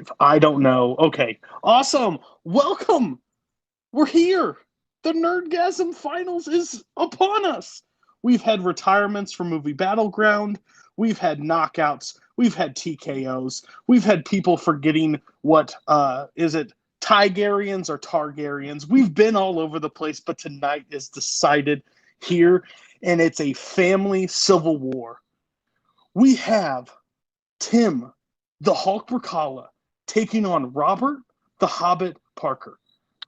live. I don't know. Okay. Awesome. Welcome. We're here. The Nerdgasm Finals is upon us. We've had retirements from Movie Battleground. We've had knockouts. We've had TKOs. We've had people forgetting what, is it Tigerians or Targaryens? We've been all over the place, but tonight is decided here, and it's a family civil war. We have Tim, the Hulk Brzakala, taking on Robert, the Hobbit Parker.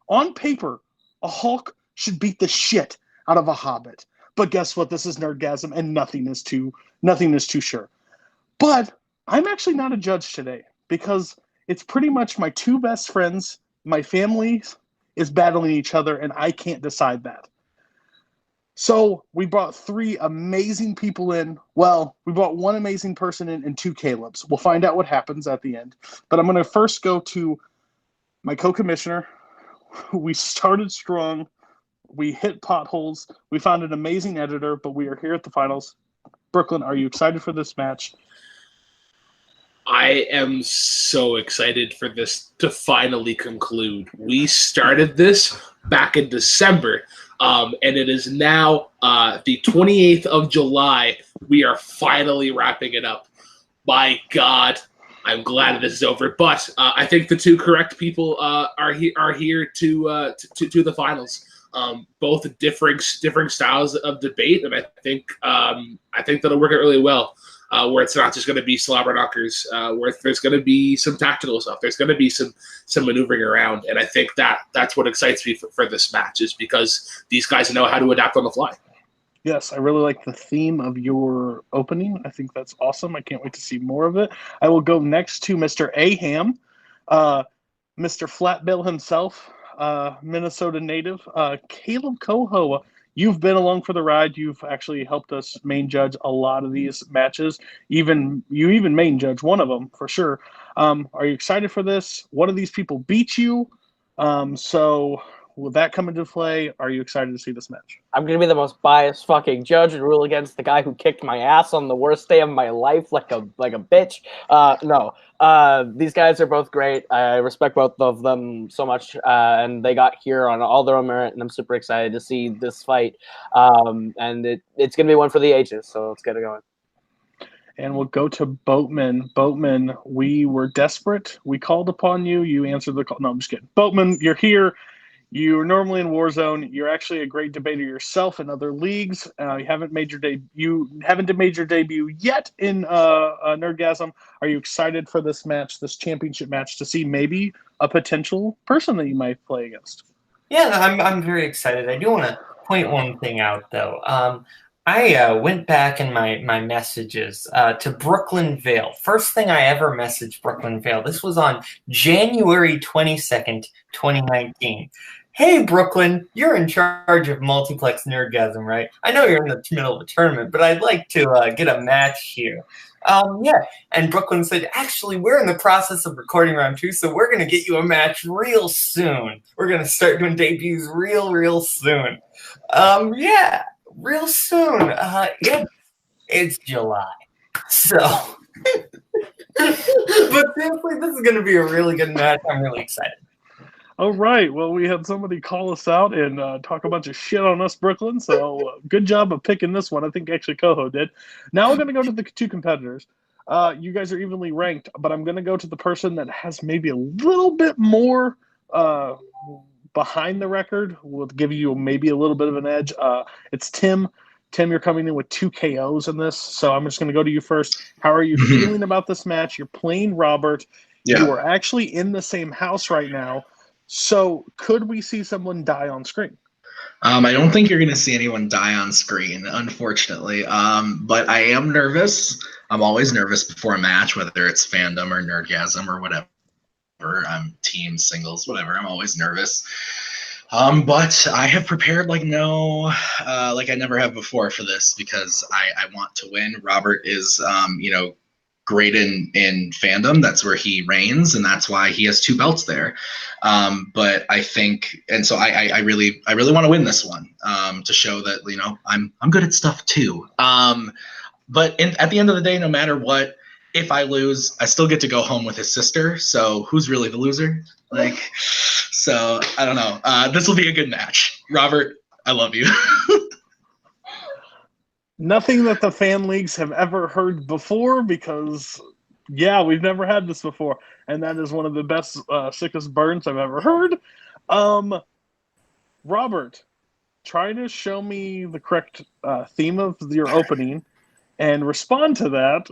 On paper, a Hulk should beat the shit out of a Hobbit. But guess what? This is Nerdgasm, and nothing is too sure. But I'm actually not a judge today because it's pretty much my two best friends, my family is battling each other, and I can't decide that. So we brought three amazing people in. Well, we brought one amazing person in and two Calebs. We'll find out what happens at the end. But I'm going to first go to my co-commissioner. We started strong. We hit potholes. We found an amazing editor, but we are here at the finals. Brooklyn, are you excited for this match? I am so excited for this to finally conclude. We started this back in December, and it is now the 28th of July. We are finally wrapping it up. My God, I'm glad this is over. But I think the two correct people are here to the finals. Both differing styles of debate, and I think that'll work out really well. Where it's not just going to be slobber knockers, where there's going to be some tactical stuff. There's going to be some maneuvering around, and I think that's what excites me for this match, is because these guys know how to adapt on the fly. Yes, I really like the theme of your opening. I think that's awesome. I can't wait to see more of it. I will go next to Mr. Mayhem, Mr. Flatbill himself, Minnesota native, Caleb Coho. You've been along for the ride. You've actually helped us main judge a lot of these matches. You even main judge one of them for sure. Are you excited for this? One of these people beat you. So will that come into play? Are you excited to see this match? I'm going to be the most biased fucking judge and rule against the guy who kicked my ass on the worst day of my life like a bitch. No. These guys are both great. I respect both of them so much, and they got here on all their own merit, and I'm super excited to see this fight. And it's going to be one for the ages, so let's get it going. And we'll go to Boatman. Boatman, we were desperate. We called upon you. You answered the call. No, I'm just kidding. Boatman, you're here. You're normally in Warzone. You're actually a great debater yourself in other leagues. You haven't made your debut yet in Nerdgasm. Are you excited for this match, this championship match, to see maybe a potential person that you might play against? Yeah, I'm very excited. I do want to point one thing out, though. I went back in my messages to Brooklyn Vale. First thing I ever messaged Brooklyn Vale. This was on January 22nd, 2019. Hey, Brooklyn, you're in charge of Multiplex Nerdgasm, right? I know you're in the middle of a tournament, but I'd like to get a match here. Yeah, and Brooklyn said, actually, we're in the process of recording round 2, so we're going to get you a match real soon. We're going to start doing debuts real soon. Yeah, real soon. Yeah, it's July. So, but seriously, this is going to be a really good match. I'm really excited. All right. Well, we had somebody call us out and talk a bunch of shit on us, Brooklyn. So good job of picking this one. I think actually Coho did. Now we're going to go to the two competitors. You guys are evenly ranked, but I'm going to go to the person that has maybe a little bit more behind the record. We'll give you maybe a little bit of an edge. It's Tim. Tim, you're coming in with 2 KOs in this. So I'm just going to go to you first. How are you feeling about this match? You're playing Robert. Yeah. You are actually in the same house right now. So could we see someone die on screen? I don't think you're going to see anyone die on screen, unfortunately. But I am nervous. I'm always nervous before a match, whether it's Fandom or Nerdgasm or whatever. Team, singles, whatever. I'm always nervous. But I have prepared like I never have before for this because I want to win. Robert is, great in Fandom. That's where he reigns, and that's why he has 2 belts there. But I think, and so I really want to win this one to show that I'm good at stuff too. But at the end of the day, no matter what, if I lose, I still get to go home with his sister. So who's really the loser? Like, so I don't know. This will be a good match. Robert, I love you. Nothing that the fan leagues have ever heard before because, yeah, we've never had this before. And that is one of the best, sickest burns I've ever heard. Robert, try to show me the correct theme of your opening and respond to that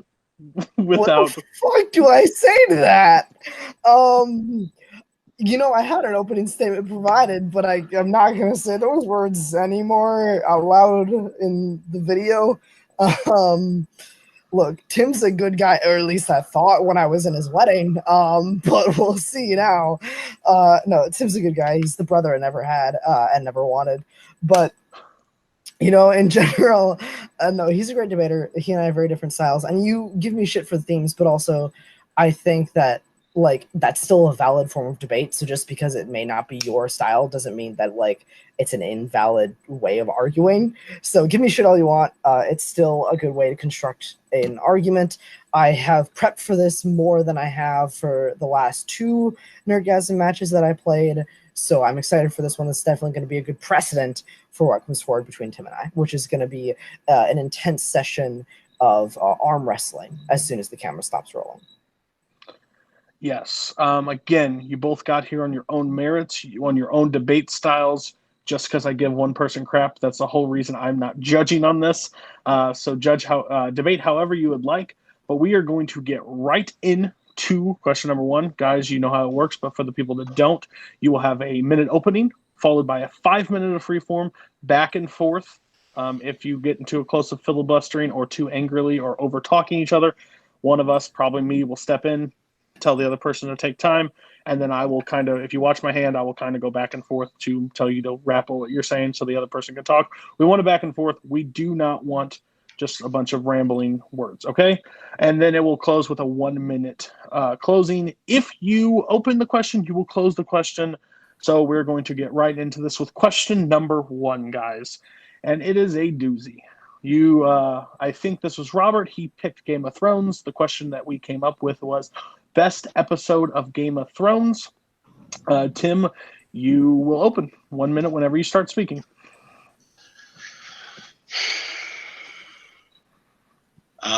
without... What the fuck do I say to that? You know, I had an opening statement provided, but I'm not going to say those words anymore out loud in the video. Look, Tim's a good guy, or at least I thought when I was in his wedding, but we'll see now. No, Tim's a good guy. He's the brother I never had and never wanted. But, you know, in general, no, he's a great debater. He and I have very different styles. And you give me shit for the themes, but also I think that, like, that's still a valid form of debate. So just because it may not be your style doesn't mean that, like, it's an invalid way of arguing. So give me shit all you want. It's still a good way to construct an argument. I have prepped for this more than I have for the last 2 Nerdgasm matches that I played. So I'm excited for this one. It's definitely going to be a good precedent for what comes forward between Tim and I, which is going to be an intense session of arm wrestling as soon as the camera stops rolling. Yes. Again, you both got here on your own merits, on your own debate styles. Just because I give one person crap, that's the whole reason I'm not judging on this. So debate however you would like. But we are going to get right into question number 1. Guys, you know how it works, but for the people that don't, you will have a minute opening, followed by a 5-minute of freeform, back and forth. If you get into a close of filibustering or too angrily or over-talking each other, one of us, probably me, will step in, tell the other person to take time, and then I will kind of, if you watch my hand, I will kind of go back and forth to tell you to wrap up what you're saying so the other person can talk. We want it back and forth. We do not want just a bunch of rambling words, okay? And then it will close with a 1-minute closing. If you open the question, you will close the question. So we're going to get right into this with question number 1, guys. And it is a doozy. I think this was Robert. He picked Game of Thrones. The question that we came up with was best episode of Game of Thrones. Tim, you will open 1 minute whenever you start speaking.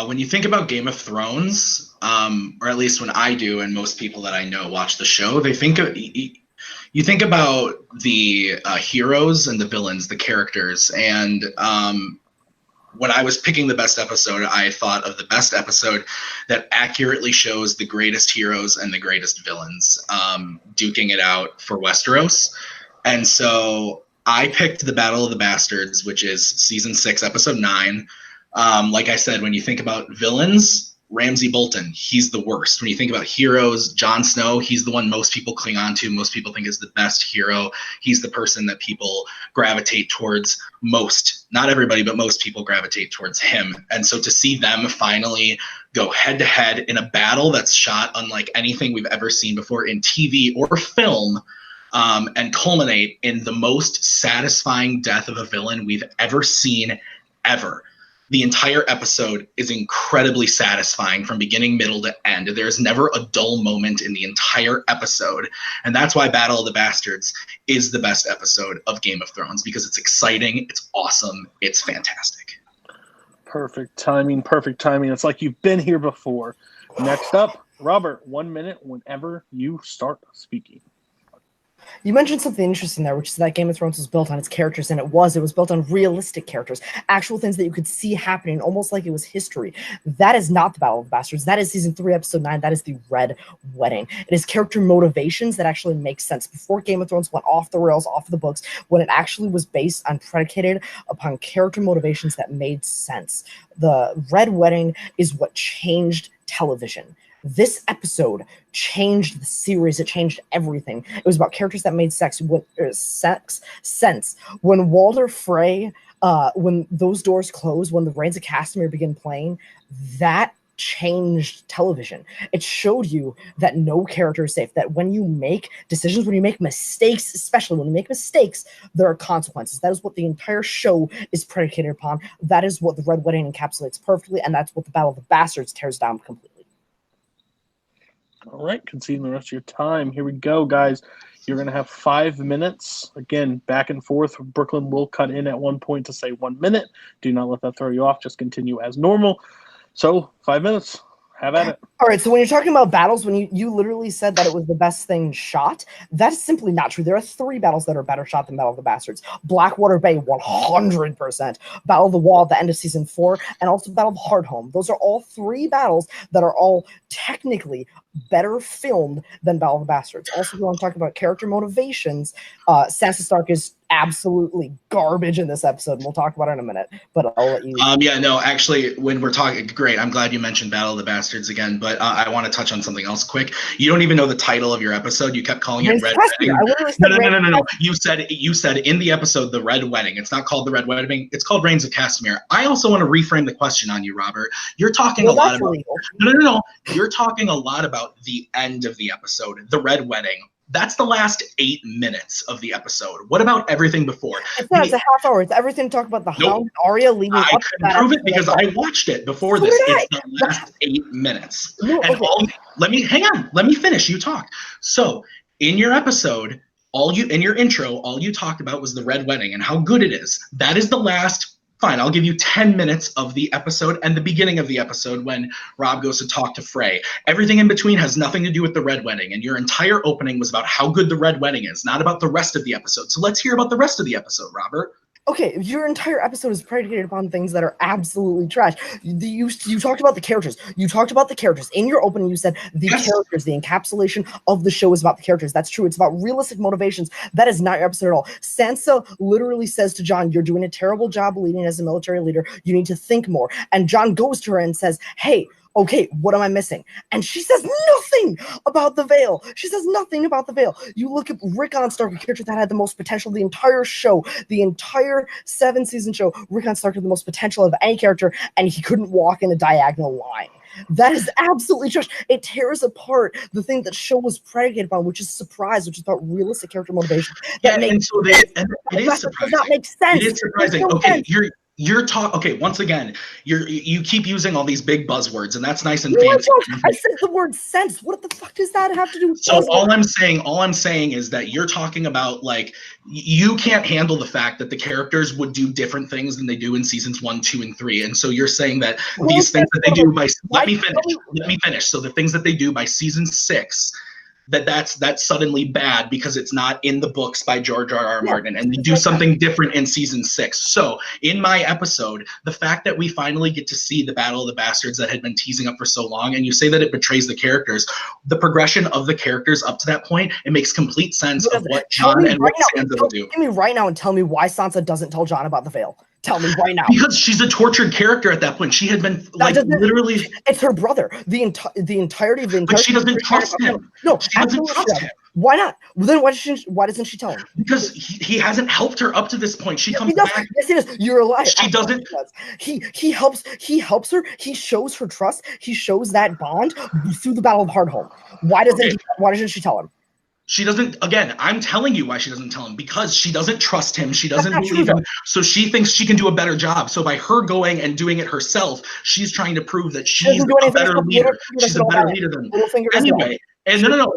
When you think about Game of Thrones, or at least when I do, and most people that I know watch the show, you think about the heroes and the villains, the characters, and when I was picking the best episode, I thought of the best episode that accurately shows the greatest heroes and the greatest villains duking it out for Westeros. And so I picked the Battle of the Bastards, which is season 6, episode 9. Like I said, when you think about villains, Ramsay Bolton, he's the worst. When you think about heroes, Jon Snow, he's the one most people cling on to, most people think is the best hero. He's the person that people gravitate towards most. Not everybody, but most people gravitate towards him. And so to see them finally go head-to-head in a battle that's shot unlike anything we've ever seen before in TV or film, and culminate in the most satisfying death of a villain we've ever seen, ever. The entire episode is incredibly satisfying from beginning, middle to end. There's never a dull moment in the entire episode. And that's why Battle of the Bastards is the best episode of Game of Thrones, because it's exciting, it's awesome, it's fantastic. Perfect timing, perfect timing. It's like you've been here before. Next up, Robert, 1 minute whenever you start speaking. You mentioned something interesting there, which is that Game of Thrones was built on its characters, and it was built on realistic characters, actual things that you could see happening, almost like it was history. That is not the Battle of the Bastards. That is season 3, episode 9. That is the Red Wedding. It is character motivations that actually make sense. Before Game of Thrones went off the rails, off the books, when it actually was based on, predicated upon character motivations that made sense. The Red Wedding is what changed television. This episode changed the series. It changed everything. It was about characters that made sense. When Walder Frey, when those doors closed, when the Reigns of Castamere began playing, that changed television. It showed you that no character is safe, that when you make decisions, when you make mistakes, especially when you make mistakes, there are consequences. That is what the entire show is predicated upon. That is what the Red Wedding encapsulates perfectly, and that's what the Battle of the Bastards tears down completely. All right, conceding the rest of your time. Here we go, guys. You're going to have 5 minutes. Again, back and forth. Brooklyn will cut in at one point to say 1 minute. Do not let that throw you off. Just continue as normal. So, 5 minutes. Have at it. All right, so when you're talking about battles, when you literally said that it was the best thing shot, that is simply not true. There are 3 battles that are better shot than Battle of the Bastards. Blackwater Bay, 100%. Battle of the Wall at the end of Season 4, and also Battle of Hardhome. Those are all 3 battles that are all technically better filmed than Battle of the Bastards. Also, if you want to talk about character motivations, Sansa Stark is absolutely garbage in this episode, and we'll talk about it in a minute, but I'll let you... Yeah, no, actually, when we're talking... Great, I'm glad you mentioned Battle of the Bastards again, but I want to touch on something else quick. You don't even know the title of your episode. You kept calling it Red Wedding. No. You said in the episode, The Red Wedding. It's not called The Red Wedding. It's called Reigns of Castamere. I also want to reframe the question on you, Robert. You're talking a lot about... No. You're talking a lot about the end of the episode, The Red Wedding. That's the last 8 minutes of the episode. What about everything before? It's not. It's a half hour. It's everything to talk about the Hound and Arya leading up to that. I can prove it because I watched it before this. It's the last 8 minutes. No, and let me finish. You talk. So in your episode, in your intro, all you talked about was the Red Wedding and how good it is. That is the last. Fine, I'll give you 10 minutes of the episode and the beginning of the episode when Rob goes to talk to Frey. Everything in between has nothing to do with the Red Wedding, and your entire opening was about how good the Red Wedding is, not about the rest of the episode. So let's hear about the rest of the episode, Robert. Okay, your entire episode is predicated upon things that are absolutely trash. You talked about the characters. You talked about the characters. In your opening, you said the characters, the encapsulation of the show is about the characters. That's true. It's about realistic motivations. That is not your episode at all. Sansa literally says to Jon, you're doing a terrible job leading as a military leader. You need to think more. And Jon goes to her and says, hey, okay, what am I missing? And she says nothing about the Veil. She says nothing about the Veil. You look at Rickon Stark, a character that had the most potential the entire show, the entire 7-season show. Rickon Stark had the most potential of any character, and he couldn't walk in a diagonal line. That is absolutely trash. It tears apart the thing that show was predicated upon, which is surprise, which is about realistic character motivation. It is surprising. Does not make sense. It is surprising. Okay, you're talking. Okay, once again, you keep using all these big buzzwords, and that's nice and fancy. I said the word sense. What the fuck does that have to do with? So all I'm saying is that you're talking about like you can't handle the fact that the characters would do different things than they do in seasons 1, 2, and 3, and so you're saying that these things that they do by let me finish. So the things that they do by season 6. That's suddenly bad because it's not in the books by George R.R. Martin, and they do something different in season 6. So in my episode, the fact that we finally get to see the Battle of the Bastards that had been teasing up for so long, and you say that it betrays the characters, the progression of the characters up to that point, it makes complete sense of what Jon and what Sansa will do. Give me right now and tell me why Sansa doesn't tell Jon about the Veil. Tell me right now. Because she's a tortured character at that point. She had been literally. It's her brother. The entirety of the entire. But she doesn't trust him. No, she doesn't trust him. Why not? Well, then why doesn't she tell him? Because he hasn't helped her up to this point. She comes back. Yes, it is. You're a liar. She doesn't. He helps her. He shows her trust. He shows that bond through the Battle of Hardhome. Why doesn't she tell him? She doesn't. Again, I'm telling you why she doesn't tell him, because she doesn't trust him. She doesn't believe him. So she thinks she can do a better job. So by her going and doing it herself, she's trying to prove that she's a better leader. She's a better leader than anyway. And no.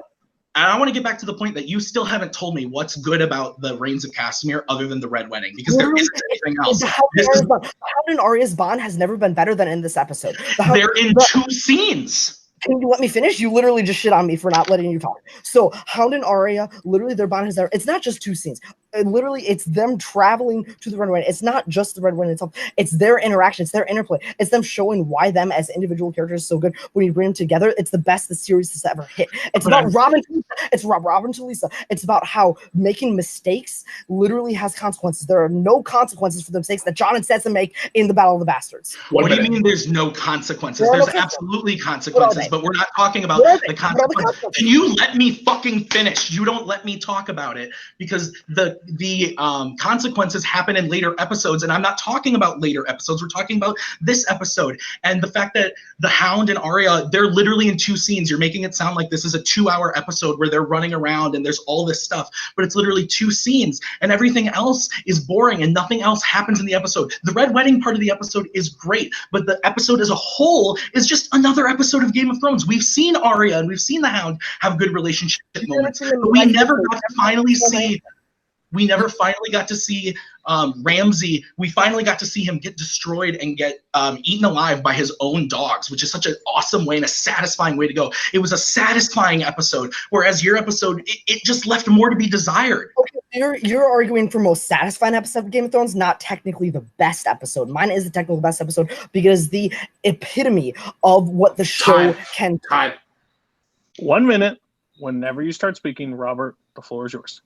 I want to get back to the point that you still haven't told me what's good about the Reigns of Castamere other than the Red Wedding, because there isn't anything else. Hound and Arya's bond has never been better than in this episode. They're in 2 scenes. Can you let me finish? You literally just shit on me for not letting you talk. So Hound and Arya, literally their bond is there. It's not just 2 scenes. Literally, it's them traveling to the Red Wedding. It's not just the Red Wedding itself. It's their interaction. It's their interplay. It's them showing why them as individual characters is so good. When you bring them together, it's the best the series has ever hit. It's about Robin to Lisa. It's Robin to Lisa. It's about how making mistakes literally has consequences. There are no consequences for the mistakes that Jon and Sansa make in the Battle of the Bastards. What do you mean there's no consequences? There's absolutely consequences, but we're not talking about the consequences. Can you let me fucking finish? You don't let me talk about it because the the consequences happen in later episodes, and I'm not talking about later episodes. We're talking about this episode, and the fact that the Hound and Arya, they're literally in 2 scenes. You're making it sound like this is a 2-hour episode where they're running around and there's all this stuff, but it's literally 2 scenes, and everything else is boring and nothing else happens in the episode. The Red Wedding part of the episode is great, but the episode as a whole is just another episode of Game of Thrones. We've seen Arya and we've seen the Hound have good relationship moments, but we never got to finally see. We never finally got to see Ramsay. We finally got to see him get destroyed and get eaten alive by his own dogs, which is such an awesome way and a satisfying way to go. It was a satisfying episode, whereas your episode, it just left more to be desired. Okay, you're arguing for most satisfying episode of Game of Thrones, not technically the best episode. Mine is the technical best episode because the epitome of what the show can. Time. 1 minute. Whenever you start speaking, Robert, the floor is yours.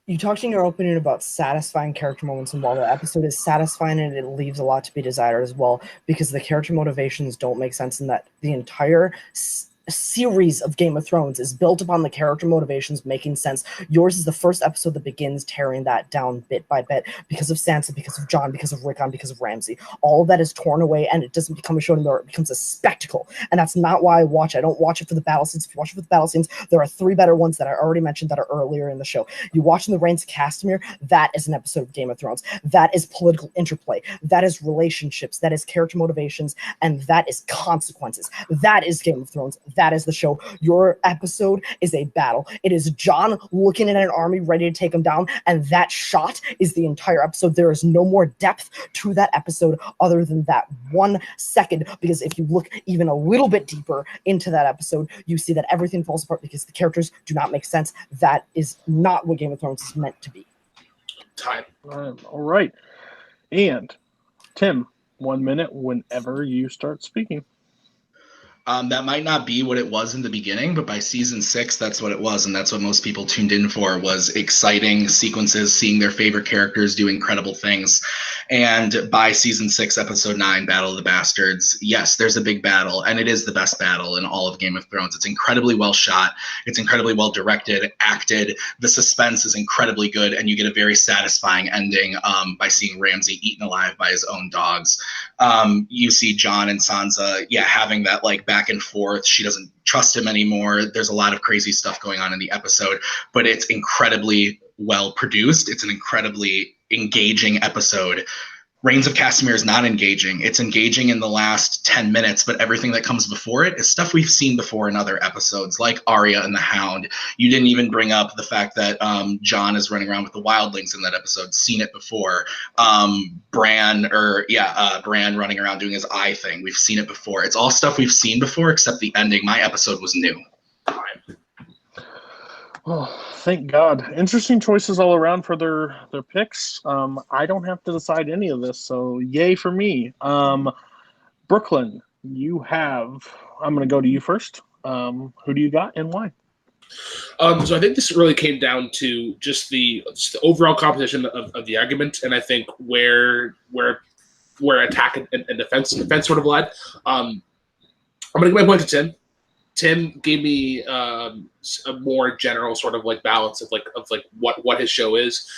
You talked in your opening about satisfying character moments, and while the episode is satisfying and it leaves a lot to be desired as well, because the character motivations don't make sense, and that the entire series of Game of Thrones is built upon the character motivations making sense. Yours is the first episode that begins tearing that down bit by bit because of Sansa, because of Jon, because of Rickon, because of Ramsay. All of that is torn away, and it doesn't become a show anymore. It becomes a spectacle, and that's not why I watch it. I don't watch it for the battle scenes. If you watch it for the battle scenes, there are 3 better ones that I already mentioned that are earlier in the show. You watch in the Reigns of Castamere, that is an episode of Game of Thrones. That is political interplay. That is relationships. That is character motivations, and that is consequences. That is Game of Thrones. That is the show. Your episode is a battle. It is Jon looking at an army ready to take him down, and that shot is the entire episode. There is no more depth to that episode other than that 1 second, because if you look even a little bit deeper into that episode, you see that everything falls apart because the characters do not make sense. That is not what Game of Thrones is meant to be. Time. All right. And Tim, 1 minute whenever you start speaking. That might not be what it was in the beginning, but by season 6, that's what it was, and that's what most people tuned in for, was exciting sequences, seeing their favorite characters do incredible things. And by season 6, episode 9, Battle of the Bastards, yes, there's a big battle, and it is the best battle in all of Game of Thrones. It's incredibly well shot, it's incredibly well directed, acted, the suspense is incredibly good, and you get a very satisfying ending by seeing Ramsay eaten alive by his own dogs. You see Jon and Sansa, having that like back and forth. She doesn't trust him anymore. There's a lot of crazy stuff going on in the episode, but it's incredibly well produced. It's an incredibly engaging episode. Reigns of Castamere is not engaging. It's engaging in the last 10 minutes, but everything that comes before it is stuff we've seen before in other episodes, like Arya and the Hound. You didn't even bring up the fact that Jon is running around with the wildlings in that episode. Seen it before. Bran running around doing his eye thing. We've seen it before. It's all stuff we've seen before, except the ending. My episode was new. Oh, thank God. Interesting choices all around for their picks. I don't have to decide any of this, so yay for me. Brooklyn, I'm going to go to you first. Who do you got and why? So I think this really came down to just the overall composition of the argument, and I think where attack and defense sort of lied. I'm going to give my point to Tim. Tim gave me a more general sort of like balance of what his show is,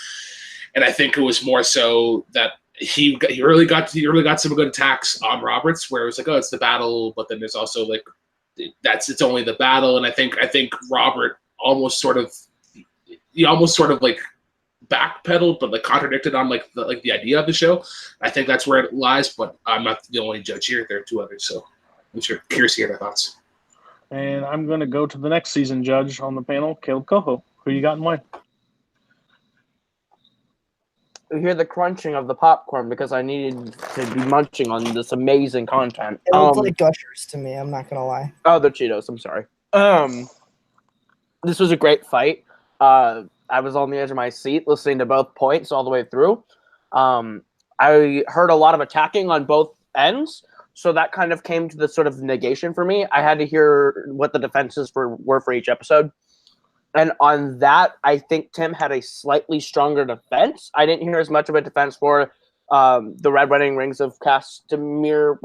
and I think it was more so that he really got some good attacks on Roberts, where it was like, oh, it's the battle, but then there's also like it's only the battle, and I think Robert almost sort of like backpedaled, but like contradicted on like the idea of the show. I think that's where it lies, but I'm not the only judge here. There are 2 others, so I'm curious to hear their thoughts. And I'm going to go to the next season judge on the panel, Caleb Coho. Who you got in mind? You hear the crunching of the popcorn because I needed to be munching on this amazing content. It looks like Gushers to me, I'm not going to lie. Oh, the Cheetos, I'm sorry. This was a great fight. I was on the edge of my seat listening to both points all the way through. I heard a lot of attacking on both ends. So that kind of came to the sort of negation for me. I had to hear what the defenses were for each episode. And on that, I think Tim had a slightly stronger defense. I didn't hear as much of a defense for the Red Wedding Reigns of Castamere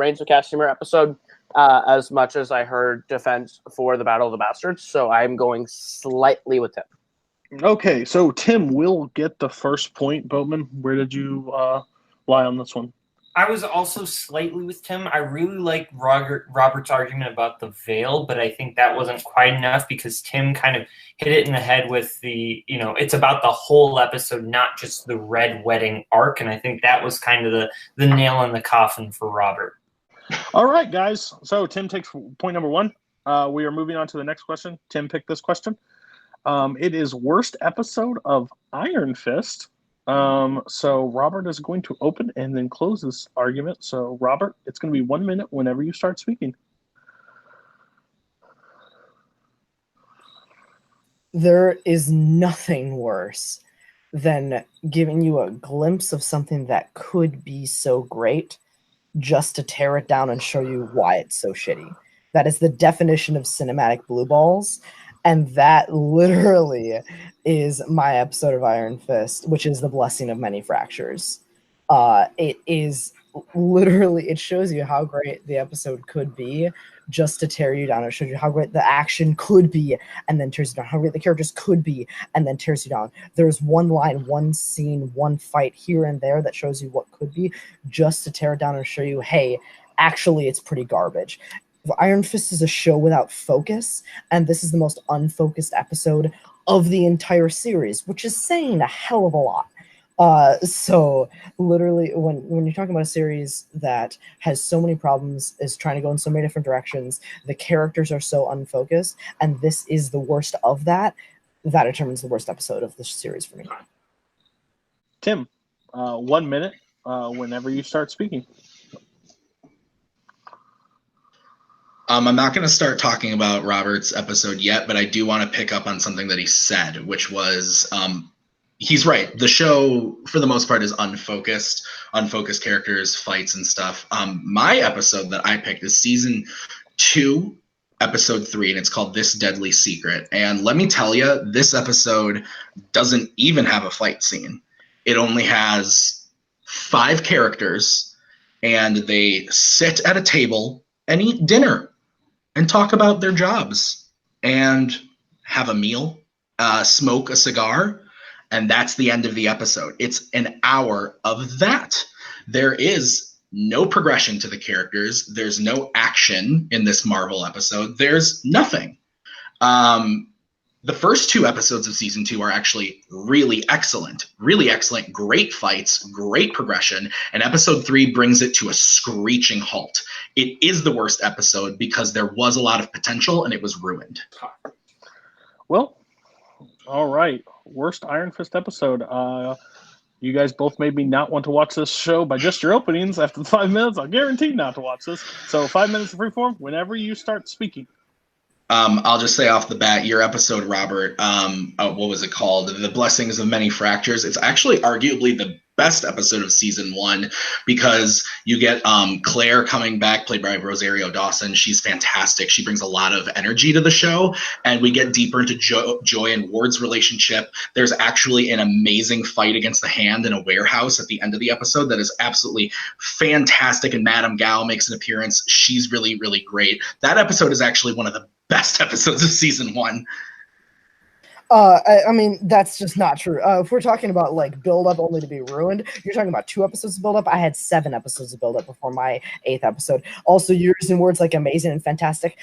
episode as much as I heard defense for the Battle of the Bastards. So I'm going slightly with Tim. Okay, so Tim will get the first point. Boatman, where did you lie on this one? I was also slightly with Tim. I really like Robert's argument about the veil, but I think that wasn't quite enough because Tim kind of hit it in the head with the, it's about the whole episode, not just the Red Wedding arc. And I think that was kind of the nail in the coffin for Robert. All right, guys. So Tim takes point number 1. We are moving on to the next question. Tim picked this question. It is worst episode of Iron Fist. So Robert is going to open and then close this argument. So Robert, it's going to be 1 minute whenever you start speaking. There is nothing worse than giving you a glimpse of something that could be so great just to tear it down and show you why it's so shitty. That is the definition of cinematic blue balls. And that literally is my episode of Iron Fist, which is The Blessing of Many Fractures. It is literally, it shows you how great the episode could be just to tear you down. It shows you how great the action could be and then tears you down, how great the characters could be and then tears you down. There's one line, one scene, one fight here and there that shows you what could be just to tear it down and show you, hey, actually it's pretty garbage. Iron Fist is a show without focus, and this is the most unfocused episode of the entire series, which is saying a hell of a lot. So literally, when you're talking about a series that has so many problems, is trying to go in so many different directions, the characters are so unfocused, and this is the worst of that, that determines the worst episode of this series for me. Tim, 1 minute whenever you start speaking. I'm not going to start talking about Robert's episode yet, but I do want to pick up on something that he said, which was he's right. The show, for the most part, is unfocused characters, fights, and stuff. My episode that I picked is season 2, episode 3, and it's called This Deadly Secret. And let me tell you, this episode doesn't even have a fight scene. It only has 5 characters, and they sit at a table and eat dinner and talk about their jobs and have a meal, smoke a cigar, and that's the end of the episode. It's an hour of that. There is no progression to the characters. There's no action in this Marvel episode. There's nothing. The first 2 episodes of season 2 are actually really excellent, great fights, great progression, and episode 3 brings it to a screeching halt. It is the worst episode because there was a lot of potential and it was ruined. Well, all right. Worst Iron Fist episode. You guys both made me not want to watch this show by just your openings. After the 5 minutes, I'll guarantee not to watch this. So 5 minutes of freeform whenever you start speaking. I'll just say off the bat, your episode, Robert, what was it called? The Blessings of Many Fractures. It's actually arguably the best episode of season 1 because you get Claire coming back, played by Rosario Dawson. She's fantastic. She brings a lot of energy to the show, and we get deeper into Joy and Ward's relationship. There's actually an amazing fight against the Hand in a warehouse at the end of the episode that is absolutely fantastic, and Madame Gao makes an appearance. She's really, really great. That episode is actually one of the best episodes of season 1. I mean, that's just not true. If we're talking about like build up only to be ruined, you're talking about 2 episodes of build up. I had 7 episodes of build up before my 8th episode. Also, you're using words like amazing and fantastic.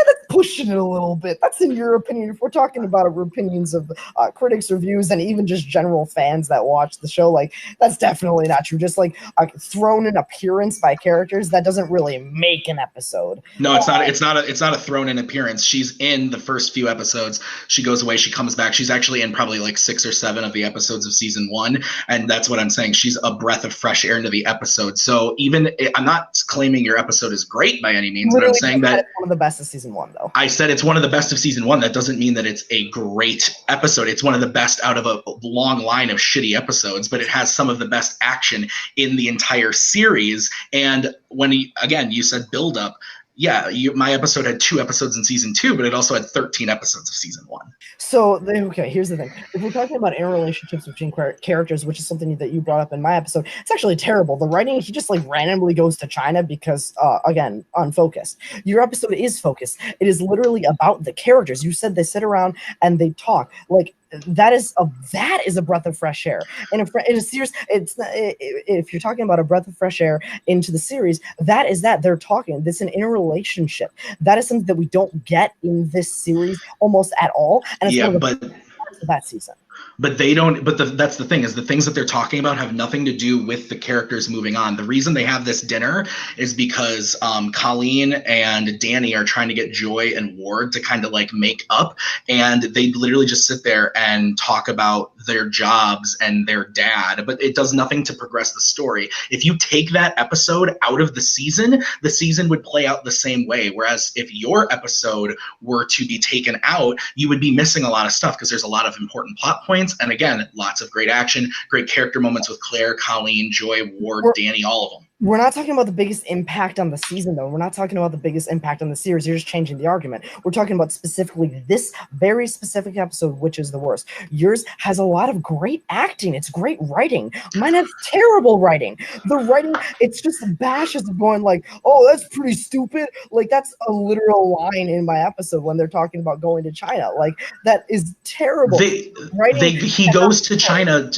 That's pushing it a little bit. That's in your opinion. If we're talking about opinions of critics, reviews, and even just general fans that watch the show, like that's definitely not true. Just like a thrown in appearance by characters, that doesn't really make an episode. No, it's not. It's not a thrown in appearance. She's in the first few episodes. She goes away. She comes back. She's actually in probably like 6 or 7 of the episodes of season 1, and that's what I'm saying. She's a breath of fresh air into the episode. So I'm not claiming your episode is great by any means, Literally, but I'm saying that it's one of the best of season 1, though. I said it's one of the best of season 1. That doesn't mean that it's a great episode. It's one of the best out of a long line of shitty episodes, but it has some of the best action in the entire series. And when you said build up, Yeah, my episode had 2 episodes in season 2, but it also had 13 episodes of season 1. So, okay, here's the thing. If we're talking about interrelationships between characters, which is something that you brought up in my episode, it's actually terrible. The writing, he just like randomly goes to China because, again, unfocused. Your episode is focused. It is literally about the characters. You said they sit around and they talk. Like, that is a breath of fresh air. In a series, if you're talking about a breath of fresh air into the series, they're talking. This is an interrelationship. That is something that we don't get in this series almost at all. And it's one of the parts of that season. But they don't. But that's the thing, is the things that they're talking about have nothing to do with the characters moving on. The reason they have this dinner is because Colleen and Danny are trying to get Joy and Ward to kind of like make up, and they literally just sit there and talk about their jobs and their dad. But it does nothing to progress the story. If you take that episode out of the season would play out the same way. Whereas if your episode were to be taken out, you would be missing a lot of stuff because there's a lot of important plot points. And again, lots of great action, great character moments with Claire, Colleen, Joy, Ward, Danny, all of them. We're not talking about the biggest impact on the season, though. We're not talking about the biggest impact on the series. You're just changing the argument. We're talking about specifically this very specific episode, which is the worst. Yours has a lot of great acting. It's great writing. Mine has terrible writing. The writing, it's just bashes of going like, oh, that's pretty stupid. Like, that's a literal line in my episode when they're talking about going to China. Like, that is terrible. He goes to China.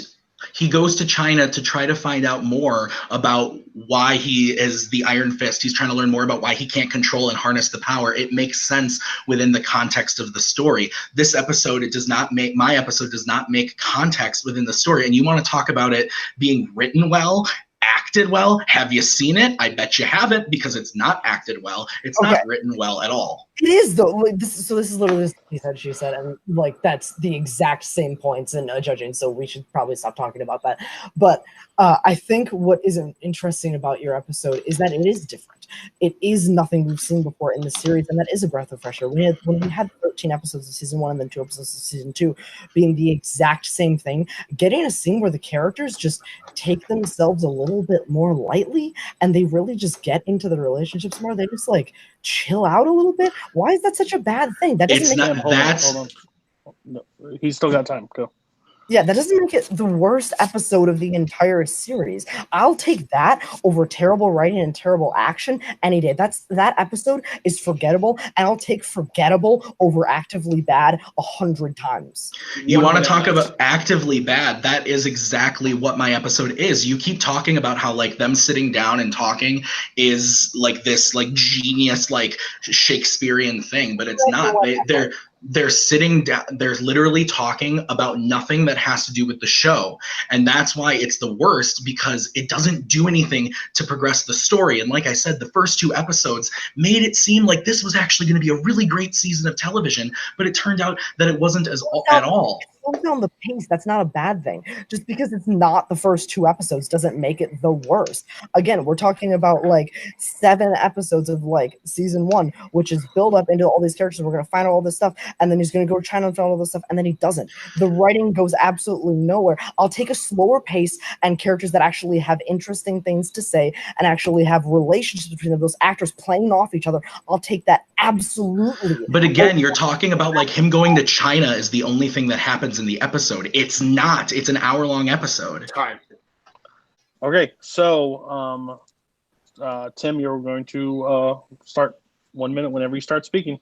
He goes to China to try to find out more about why he is the Iron Fist. He's trying to learn more about why he can't control and harness the power. It makes sense within the context of the story. This episode, my episode does not make context within the story. And you want to talk about it being written well, acted well. Have you seen it? I bet you haven't, because it's not acted well. It's not written well at all. It is, though. Like, this is literally he said, she said, and like that's the exact same points in judging. So we should probably stop talking about that. But I think what is interesting about your episode is that it is different. It is nothing we've seen before in the series, and that is a breath of fresh air. When we had 13 episodes of season 1 and then 2 episodes of season 2 being the exact same thing, getting a scene where the characters just take themselves a little bit more lightly and they really just get into the relationships more. They just like chill out a little bit. Why is that such a bad thing? That doesn't make it. Hold on. No, he's still got time. Go. Yeah, that doesn't make it the worst episode of the entire series. I'll take that over terrible writing and terrible action any day. That episode is forgettable, and I'll take forgettable over actively bad 100 times. You want to talk about actively bad? That is exactly what my episode is. You keep talking about how like them sitting down and talking is like this like genius like Shakespearean thing, but it's not. They're sitting down, they're literally talking about nothing that has to do with the show. And that's why it's the worst, because it doesn't do anything to progress the story. And like I said, the first 2 episodes made it seem like this was actually going to be a really great season of television, but it turned out that it wasn't at all. Slow down the pace. That's not a bad thing. Just because it's not the first 2 episodes doesn't make it the worst. Again, we're talking about like 7 episodes of like season 1, which is build up into all these characters. We're going to find out all this stuff, and then he's going to go to China and find all this stuff, and then he doesn't. The writing goes absolutely nowhere. I'll take a slower pace and characters that actually have interesting things to say and actually have relationships between them, those actors playing off each other. I'll take that absolutely. But again, you're talking about like him going to China is the only thing that happens in the episode. It's not. It's an hour-long episode. Time. Okay, so Tim, you're going to start 1 minute whenever you start speaking.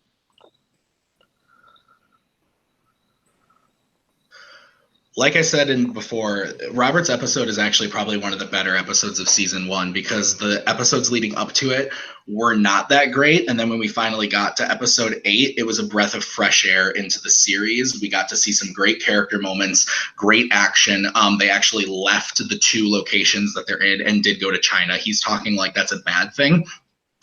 Like I said before, Robert's episode is actually probably one of the better episodes of season 1, because the episodes leading up to it were not that great. And then when we finally got to episode 8, it was a breath of fresh air into the series. We got to see some great character moments, great action. They actually left the 2 locations that they're in and did go to China. He's talking like that's a bad thing.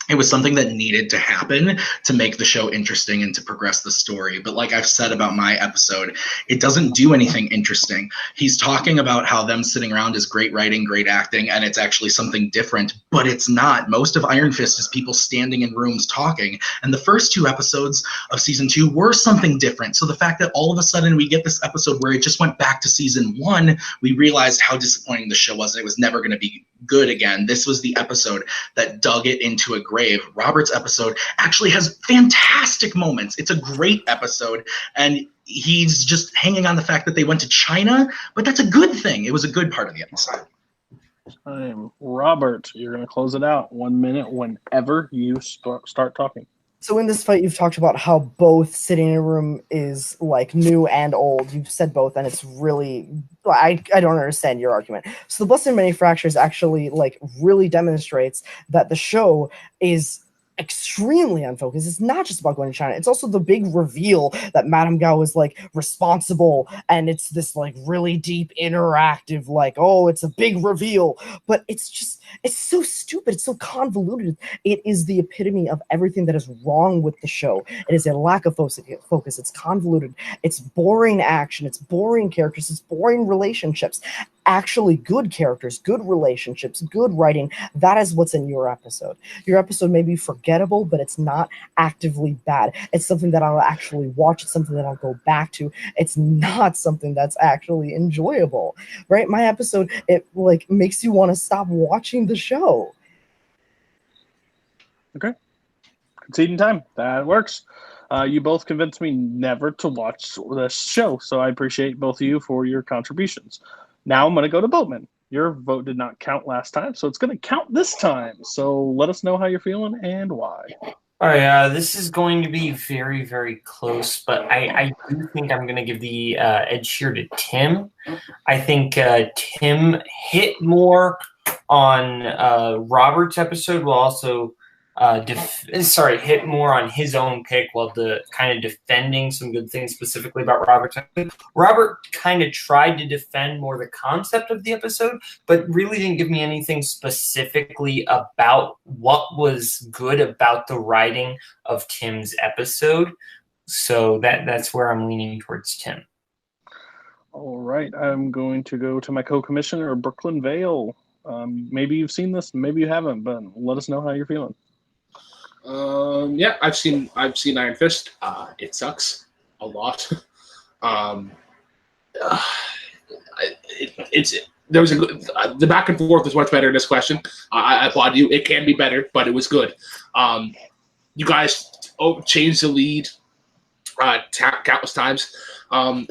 It was something that needed to happen to make the show interesting and to progress the story. But like I've said about my episode, it doesn't do anything interesting. He's talking about how them sitting around is great writing, great acting, and it's actually something different, but it's not. Most of Iron Fist is people standing in rooms talking, and the first 2 episodes of season 2 were something different. So the fact that all of a sudden we get this episode where it just went back to season 1, we realized how disappointing the show was, and it was never going to be good again. This was the episode that dug it into a grave. Robert's episode actually has fantastic moments. It's a great episode, and he's just hanging on the fact that they went to China, but that's a good thing. It was a good part of the episode. Robert, you're going to close it out 1 minute whenever you start talking. So in this fight, you've talked about how both sitting in a room is like new and old. You've said both, and it's really I don't understand your argument. So the Blessed and Many Fractures actually like really demonstrates that the show is extremely unfocused. It's not just about going to China. It's also the big reveal that Madame Gao is like responsible, and it's this like really deep interactive like, oh, it's a big reveal, but it's so stupid. It's so convoluted. It is the epitome of everything that is wrong with the show. It is a lack of focus. It's convoluted. It's boring action. It's boring characters. It's boring relationships. Actually good characters, good relationships, good writing. That is what's in your episode. Your episode may be forgettable, but it's not actively bad. It's something that I'll actually watch. It's something that I'll go back to. It's not something that's actually enjoyable, right? My episode, it like makes you want to stop watching the show. Okay. Conceding time. That works. You both convinced me never to watch this show, so I appreciate both of you for your contributions. Now I'm going to go to Boatman. Your vote did not count last time, so it's going to count this time. So let us know how you're feeling and why. All right, this is going to be very, very close, but I do think I'm going to give the edge here to Tim. I think Tim hit more on Robert's episode while also hit more on his own pick while kind of defending some good things specifically about Robert's episode. Robert kind of tried to defend more the concept of the episode, but really didn't give me anything specifically about what was good about the writing of Tim's episode. So that's where I'm leaning towards Tim. All right, I'm going to go to my co-commissioner, Brooklyn Vale. Maybe you've seen this, maybe you haven't, but let us know how you're feeling. Yeah, I've seen Iron Fist. It sucks a lot. There was the back and forth was much better in this question. I applaud you. It can be better, but it was good. You guys changed the lead countless times. As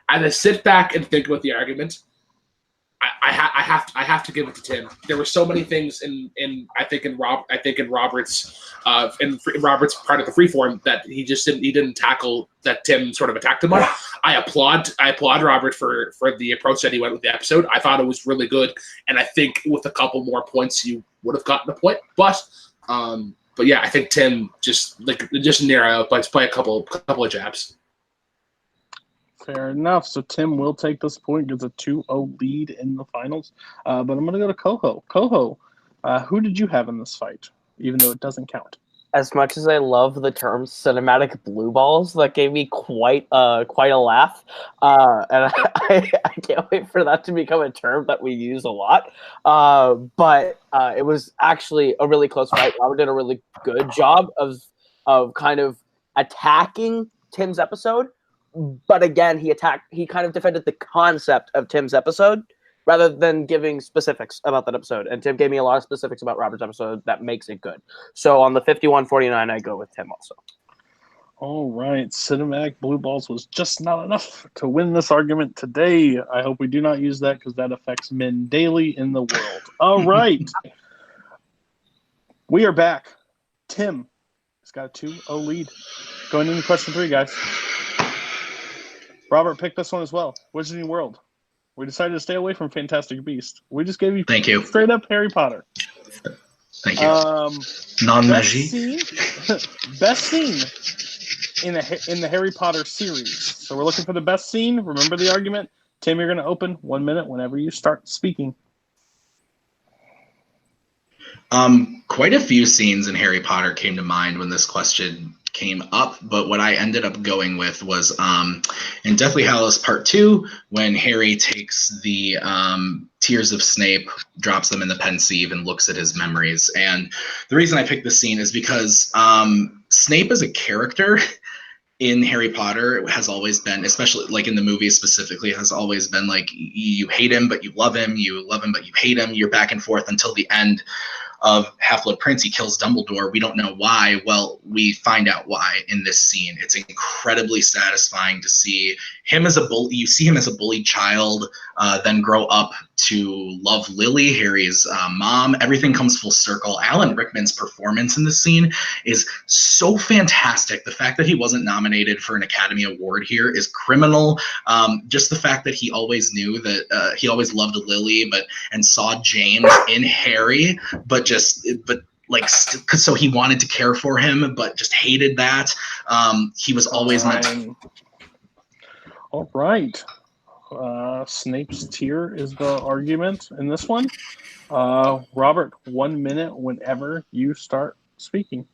I sit back and think about the argument, I have to give it to Tim. There were so many things in Robert's part of the freeform that he didn't tackle that Tim sort of attacked him on. I applaud Robert for the approach that he went with the episode. I thought it was really good, and I think with a couple more points you would have gotten a point. But yeah, I think Tim just near out, but play a couple of jabs. Fair enough. So Tim will take this point, gets a 2-0 lead in the finals. But I'm going to go to Coho. Coho, who did you have in this fight, even though it doesn't count? As much as I love the term cinematic blue balls, that gave me quite a laugh. And I can't wait for that to become a term that we use a lot. But it was actually a really close fight. Robert did a really good job of kind of attacking Tim's episode. But again, he kind of defended the concept of Tim's episode rather than giving specifics about that episode. And Tim gave me a lot of specifics about Robert's episode that makes it good. So on the 51-49, I go with Tim also. All right. Cinematic blue balls was just not enough to win this argument today. I hope we do not use that because that affects men daily in the world. All right. We are back. Tim has got a 2-0 lead. Going into question 3, guys. Robert picked this one as well. Wizarding World. We decided to stay away from Fantastic Beasts. We just gave you straight up Harry Potter. Thank you. Non-magie. Best scene in the Harry Potter series. So we're looking for the best scene. Remember the argument. Tim, you're going to open 1 minute whenever you start speaking. Quite a few scenes in Harry Potter came to mind when this question came up, but what I ended up going with was in Deathly Hallows Part 2, when Harry takes the tears of Snape, drops them in the pensieve, and looks at his memories. And the reason I picked this scene is because Snape as a character in Harry Potter has always been, especially like in the movies specifically, has always been like you hate him but you love him but you hate him. You're back and forth until the end of Half-Blood Prince. He kills Dumbledore. We don't know why. Well, we find out why in this scene. It's incredibly satisfying to see him as a bully. You see him as a bullied child, then grow up to love Lily, Harry's mom. Everything comes full circle. Alan Rickman's performance in this scene is so fantastic. The fact that he wasn't nominated for an Academy Award here is criminal. Just the fact that he always knew that he always loved Lily, and saw James in Harry, but so he wanted to care for him, but just hated that. He was always meant to. All right. Snape's tear is the argument in this one. Robert, 1 minute whenever you start speaking.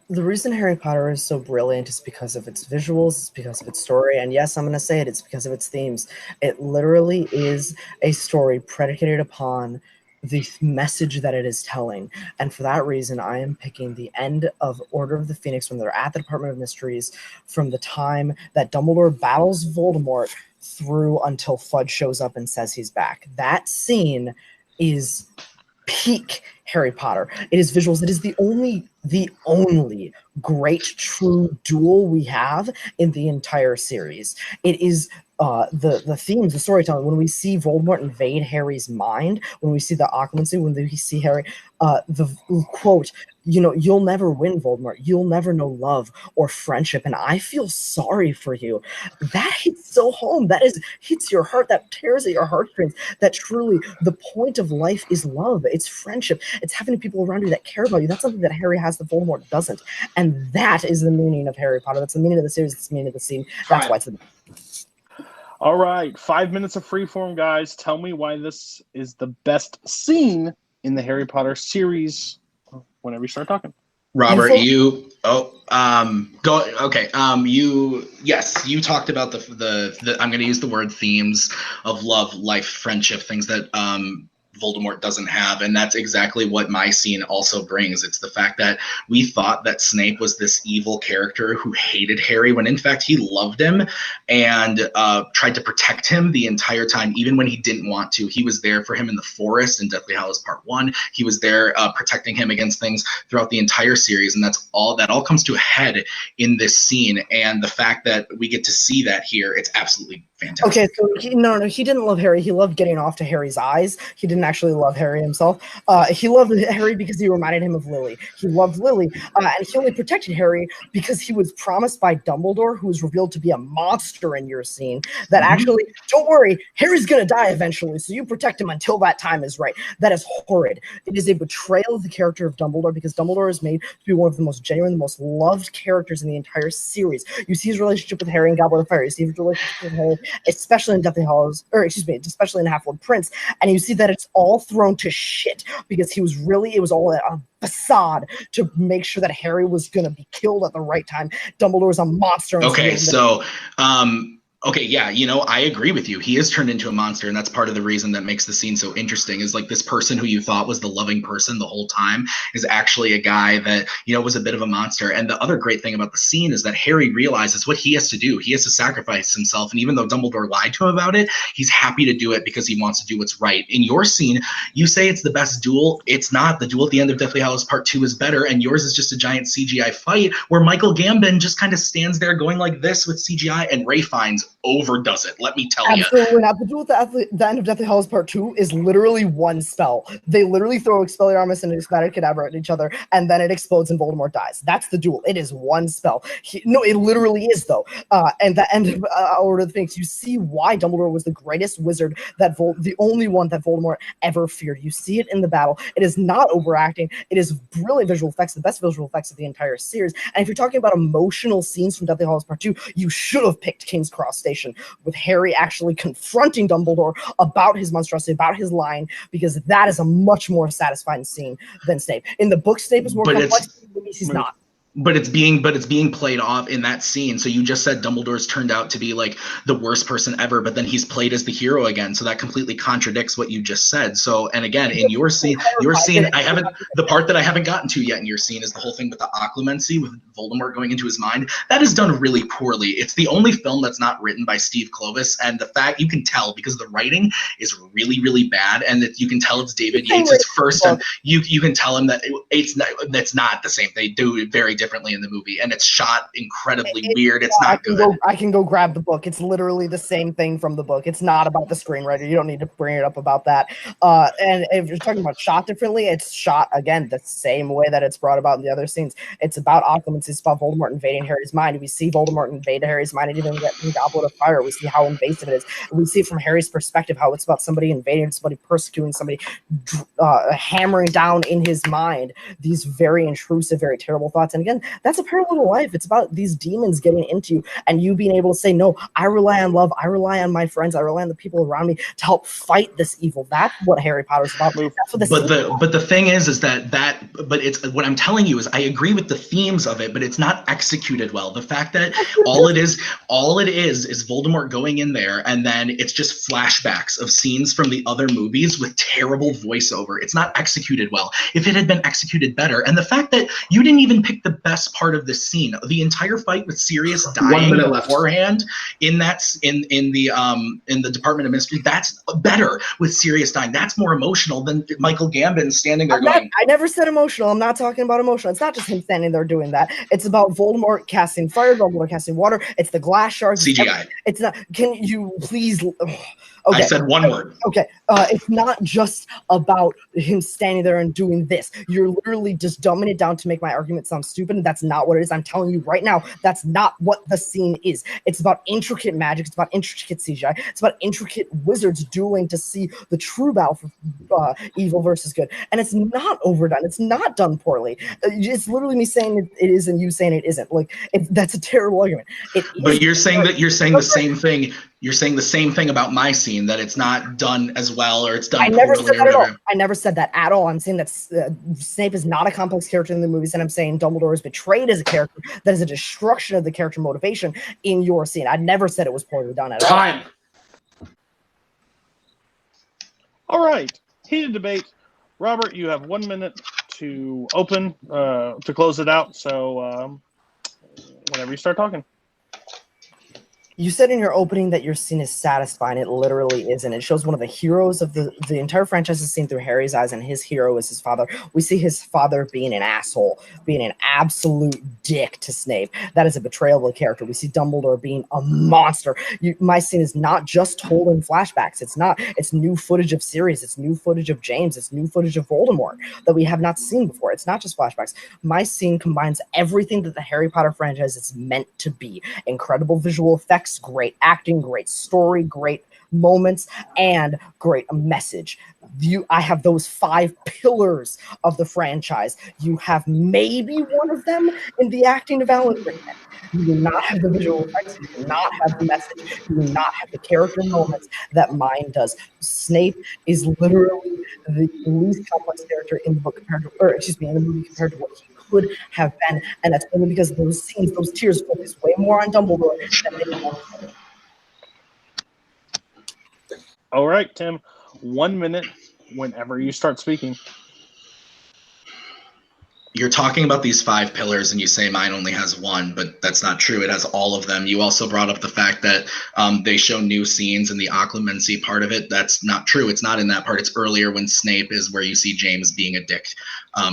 The reason Harry Potter is so brilliant is because of its visuals, it's because of its story, and yes, I'm going to say it, it's because of its themes. It literally is a story predicated upon the message that it is telling, and for that reason, I am picking the end of Order of the Phoenix when they're at the Department of Mysteries, from the time that Dumbledore battles Voldemort through until Fudge shows up and says he's back. That scene is peak Harry Potter. It is visuals. It is the only great true duel we have in the entire series. It is the themes, the storytelling. When we see Voldemort invade Harry's mind, when we see the occlumency, when we see Harry, the quote, you'll never win, Voldemort. You'll never know love or friendship, and I feel sorry for you. That hits so home. That hits your heart. That tears at your heartstrings. That truly, the point of life is love. It's friendship. It's having people around you that care about you. That's something that Harry has that Voldemort doesn't, and that is the meaning of Harry Potter. That's the meaning of the series. That's the meaning of the scene. That's why it's the. All right, 5 minutes of freeform, guys. Tell me why this is the best scene in the Harry Potter series. Whenever you start talking, Robert, you talked about the I'm going to use the word themes of love, life, friendship, things that Voldemort doesn't have, and that's exactly what my scene also brings. It's the fact that we thought that Snape was this evil character who hated Harry, when in fact he loved him and tried to protect him the entire time, even when he didn't want to. He was there for him in the forest in Deathly Hallows Part 1. He was there protecting him against things throughout the entire series, and that all comes to a head in this scene. And the fact that we get to see that here, it's absolutely fantastic. Okay, so he didn't love Harry. He loved getting off to Harry's eyes. He didn't actually love Harry himself. He loved Harry because he reminded him of Lily. He loved Lily, and he only protected Harry because he was promised by Dumbledore, who was revealed to be a monster in your scene, that actually, don't worry, Harry's going to die eventually, so you protect him until that time is right. That is horrid. It is a betrayal of the character of Dumbledore, because Dumbledore is made to be one of the most genuine, the most loved characters in the entire series. You see his relationship with Harry in Goblet of Fire. You see his relationship with Harry, especially in especially in Half-Blood Prince, and you see that it's all thrown to shit because it was all a facade to make sure that Harry was going to be killed at the right time. Dumbledore was a monster. Okay, so okay, yeah, I agree with you. He is turned into a monster, and that's part of the reason that makes the scene so interesting, is like this person who you thought was the loving person the whole time is actually a guy that, was a bit of a monster. And the other great thing about the scene is that Harry realizes what he has to do. He has to sacrifice himself, and even though Dumbledore lied to him about it, he's happy to do it because he wants to do what's right. In your scene, you say it's the best duel. It's not. The duel at the end of Deathly Hallows Part 2 is better, and yours is just a giant CGI fight where Michael Gambon just kind of stands there going like this with CGI, and Ray Fiennes overdoes it, let me tell you. Absolutely not. The duel at the end of Deathly Hallows Part 2 is literally one spell. They literally throw Expelliarmus and Expanded Cadabra at each other, and then it explodes and Voldemort dies. That's the duel. It is one spell. No, it literally is, though. And the end of Order of the Phoenix, you see why Dumbledore was the greatest wizard, the only one that Voldemort ever feared. You see it in the battle. It is not overacting. It is brilliant visual effects, the best visual effects of the entire series. And if you're talking about emotional scenes from Deathly Hallows Part 2, you should have picked King's Cross Station, with Harry actually confronting Dumbledore about his monstrosity, about his lying, because that is a much more satisfying scene than Snape. In the book, Snape is more complex. In the movies, he's not. But it's being played off in that scene. So you just said Dumbledore's turned out to be like the worst person ever, but then he's played as the hero again. So that completely contradicts what you just said. So, and again, in your scene, the part that I haven't gotten to yet in your scene is the whole thing with the occlumency with Voldemort going into his mind. That is done really poorly. It's the only film that's not written by Steve Kloves, and the fact you can tell because the writing is really, really bad, and that you can tell it's David Yates' first time. You can tell him that that's not the same. They do it very differently in the movie, and it's shot incredibly weird. It's not good. I can go grab the book. It's literally the same thing from the book. It's not about the screenwriter. You don't need to bring it up about that. And if you're talking about shot differently, it's shot again the same way that it's brought about in the other scenes. It's about occlumency. It's about Voldemort invading Harry's mind. We see Voldemort invade Harry's mind and even get the Goblet of Fire. We see how invasive it is. We see from Harry's perspective how it's about somebody invading, somebody persecuting, somebody hammering down in his mind these very intrusive, very terrible thoughts. And again, that's a parallel to life. It's about these demons getting into you and you being able to say, no, I rely on love. I rely on my friends. I rely on the people around me to help fight this evil. That's what Harry Potter's about. That's what but the thing is that but it's what I'm telling you is I agree with the themes of it, but it's not executed well. The fact that all it is Voldemort going in there and then it's just flashbacks of scenes from the other movies with terrible voiceover. It's not executed well. If it had been executed better, and the fact that you didn't even pick the best part of this scene, the entire fight with Sirius dying beforehand in the Department of Mystery, that's better with Sirius dying. That's more emotional than Michael Gambon standing there going. I never said emotional. I'm not talking about emotional. It's not just him standing there doing that. It's about Voldemort casting fire, Voldemort casting water. It's the glass shards. CGI. It's not. Can you please? Okay. I said one word. Okay. It's not just about him standing there and doing this. You're literally just dumbing it down to make my argument sound stupid, and that's not what it is. I'm telling you right now, that's not what the scene is. It's about intricate magic. It's about intricate CGI. It's about intricate wizards dueling to see the true battle for evil versus good. And it's not overdone. It's not done poorly. It's literally me saying it is and you saying it isn't. Like, that's a terrible argument. But you're saying the same thing. You're saying the same thing about my scene, that it's not done as well or it's done poorly. I never said that at all. I never said that at all. I'm saying that Snape is not a complex character in the movies, and I'm saying Dumbledore is betrayed as a character. That is a destruction of the character motivation in your scene. I never said it was poorly done at all. Time. All right. Heated debate. Robert, you have 1 minute to open, to close it out. So whenever you start talking. You said in your opening that your scene is satisfying. It literally isn't. It shows one of the heroes of the entire franchise is seen through Harry's eyes, and his hero is his father. We see his father being an asshole, being an absolute dick to Snape. That is a betrayal of the character. We see Dumbledore being a monster. My scene is not just told in flashbacks. It's not. It's new footage of Sirius. It's new footage of James. It's new footage of Voldemort that we have not seen before. It's not just flashbacks. My scene combines everything that the Harry Potter franchise is meant to be. Incredible visual effects, great acting, great story, great moments, and great message. I have those 5 pillars of the franchise. You have maybe one of them in the acting of Alan Rickman. You do not have the visual effects. You do not have the message. You do not have the character moments that mine does. Snape is literally the least complex character in the book in the movie compared to what he could have been, and that's only because those scenes, those tears, focus way more on Dumbledore than they do on Harry. All right, Tim. 1 minute whenever you start speaking. You're talking about these 5 pillars and you say mine only has 1, but that's not true. It has all of them. You also brought up the fact that they show new scenes and the occlumency part of it. That's not true. It's not in that part. It's earlier when Snape is where you see James being a dick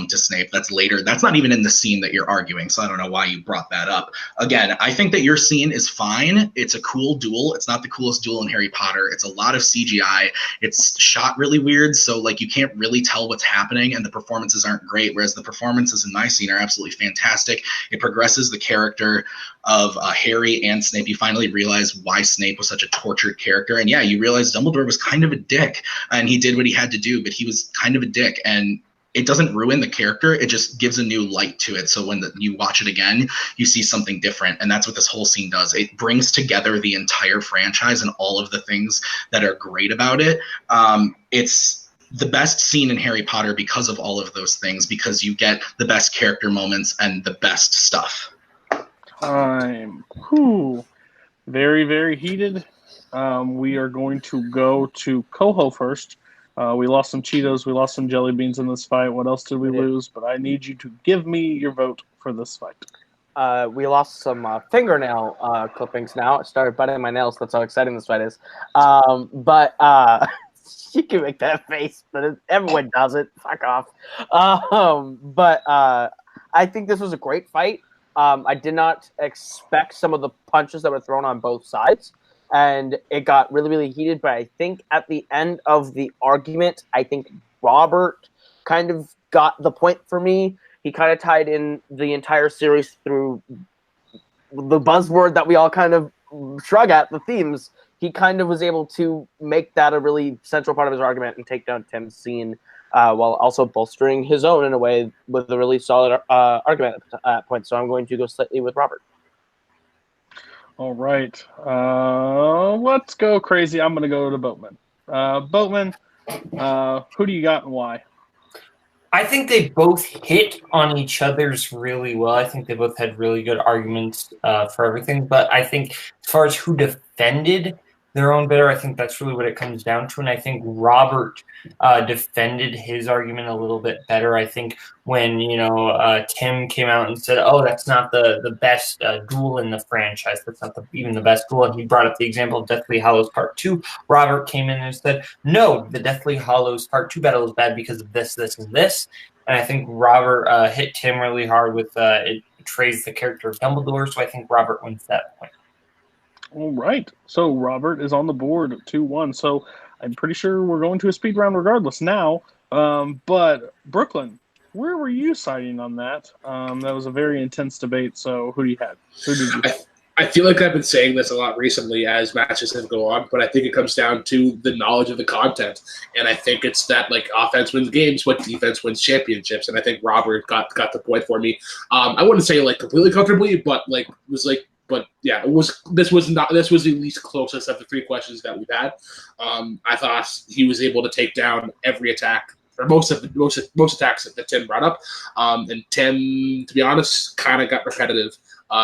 to Snape. That's later. That's not even in the scene that you're arguing, so I don't know why you brought that up. Again, I think that your scene is fine. It's a cool duel. It's not the coolest duel in Harry Potter. It's a lot of CGI. It's shot really weird, so like you can't really tell what's happening, and the performances aren't great, whereas the performances in my scene are absolutely fantastic. It progresses the character of Harry and Snape. You finally realize why Snape was such a tortured character, and yeah, you realize Dumbledore was kind of a dick, and he did what he had to do, but he was kind of a dick, and it doesn't ruin the character. It just gives a new light to it. So when you watch it again, you see something different. And that's what this whole scene does. It brings together the entire franchise and all of the things that are great about it. the best scene in Harry Potter because of all of those things, because you get the best character moments and the best stuff. Time. Whew. Very, very heated. We are going to go to Coho first. We lost some Cheetos. We lost some jelly beans in this fight. What else did we lose? But I need you to give me your vote for this fight. We lost some fingernail clippings now. It started biting my nails. That's how exciting this fight is. But you can make that face, but everyone does it. Fuck off. But I think this was a great fight. I did not expect some of the punches that were thrown on both sides, and it got really, really heated. But I think at the end of the argument, I think Robert kind of got the point for me. He kind of tied in the entire series through the buzzword that we all kind of shrug at, the themes. He kind of was able to make that a really central part of his argument and take down Tim's scene while also bolstering his own in a way with a really solid argument at that point. So I'm going to go slightly with Robert. All right. Let's go crazy. I'm going to go to Boatman. Boatman, who do you got and why? I think they both hit on each other's really well. I think they both had really good arguments for everything. But I think as far as who defended their own better, I think that's really what it comes down to. And I think Robert defended his argument a little bit better. I think when, Tim came out and said, oh, that's not the best duel in the franchise. That's not even the best duel. And he brought up the example of Deathly Hallows Part 2. Robert came in and said, no, the Deathly Hallows Part 2 battle is bad because of this, this, and this. And I think Robert hit Tim really hard with it betrays the character of Dumbledore. So I think Robert wins that point. All right. So Robert is on the board 2-1. So I'm pretty sure we're going to a speed round regardless now. But Brooklyn, where were you siding on that? That was a very intense debate. So who do you have? Who did you have? I feel like I've been saying this a lot recently as matches have gone on, but I think it comes down to the knowledge of the content. And I think it's that, like, offense wins games, but defense wins championships. And I think Robert got the point for me. I wouldn't say, like, completely comfortably, but, like, it was, like, but yeah, this was the least closest of the three questions that we've had. I thought he was able to take down every attack, or most attacks that Tim brought up. And Tim, to be honest, kind of got repetitive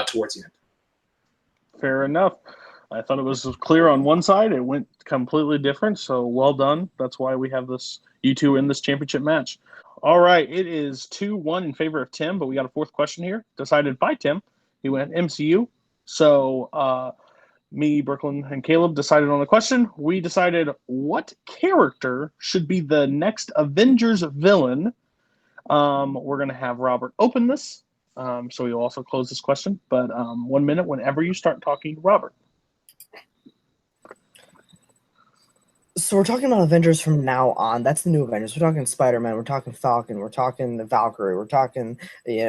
towards the end. Fair enough. I thought it was clear on one side. It went completely different. So well done. That's why we have you two in this championship match. All right. It is 2-1 in favor of Tim, but we got a fourth question here decided by Tim. He went MCU. So me, Brooklyn, and Caleb decided on the question. We decided what character should be the next Avengers villain. We're going to have Robert open this. So you'll also close this question. But 1 minute whenever you start talking to Robert. So we're talking about Avengers from now on. That's the new Avengers. We're talking Spider-Man. We're talking Falcon. We're talking Valkyrie. We're talking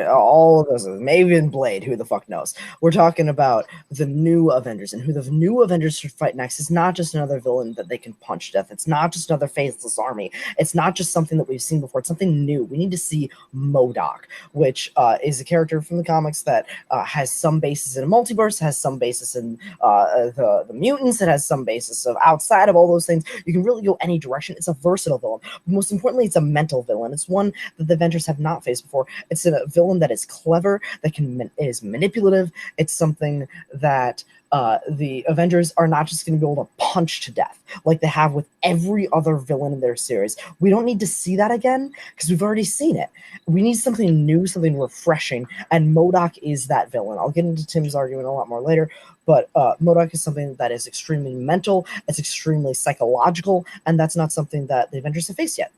all of those. Maybe even Blade. Who the fuck knows? We're talking about the new Avengers. And who the new Avengers should fight next is not just another villain that they can punch to death. It's not just another faceless army. It's not just something that we've seen before. It's something new. We need to see MODOK, which is a character from the comics that has some basis in a multiverse, has some basis in the mutants. It has some basis of outside of all those things. You can really go any direction. It's a versatile villain. But most importantly, it's a mental villain. It's one that the Avengers have not faced before. It's a villain that is clever, that is manipulative. It's something that the Avengers are not just going to be able to punch to death like they have with every other villain in their series. We don't need to see that again because we've already seen it. We need something new, something refreshing, and MODOK is that villain. I'll get into Tim's argument a lot more later, but MODOK is something that is extremely mental, it's extremely psychological, and that's not something that the Avengers have faced yet.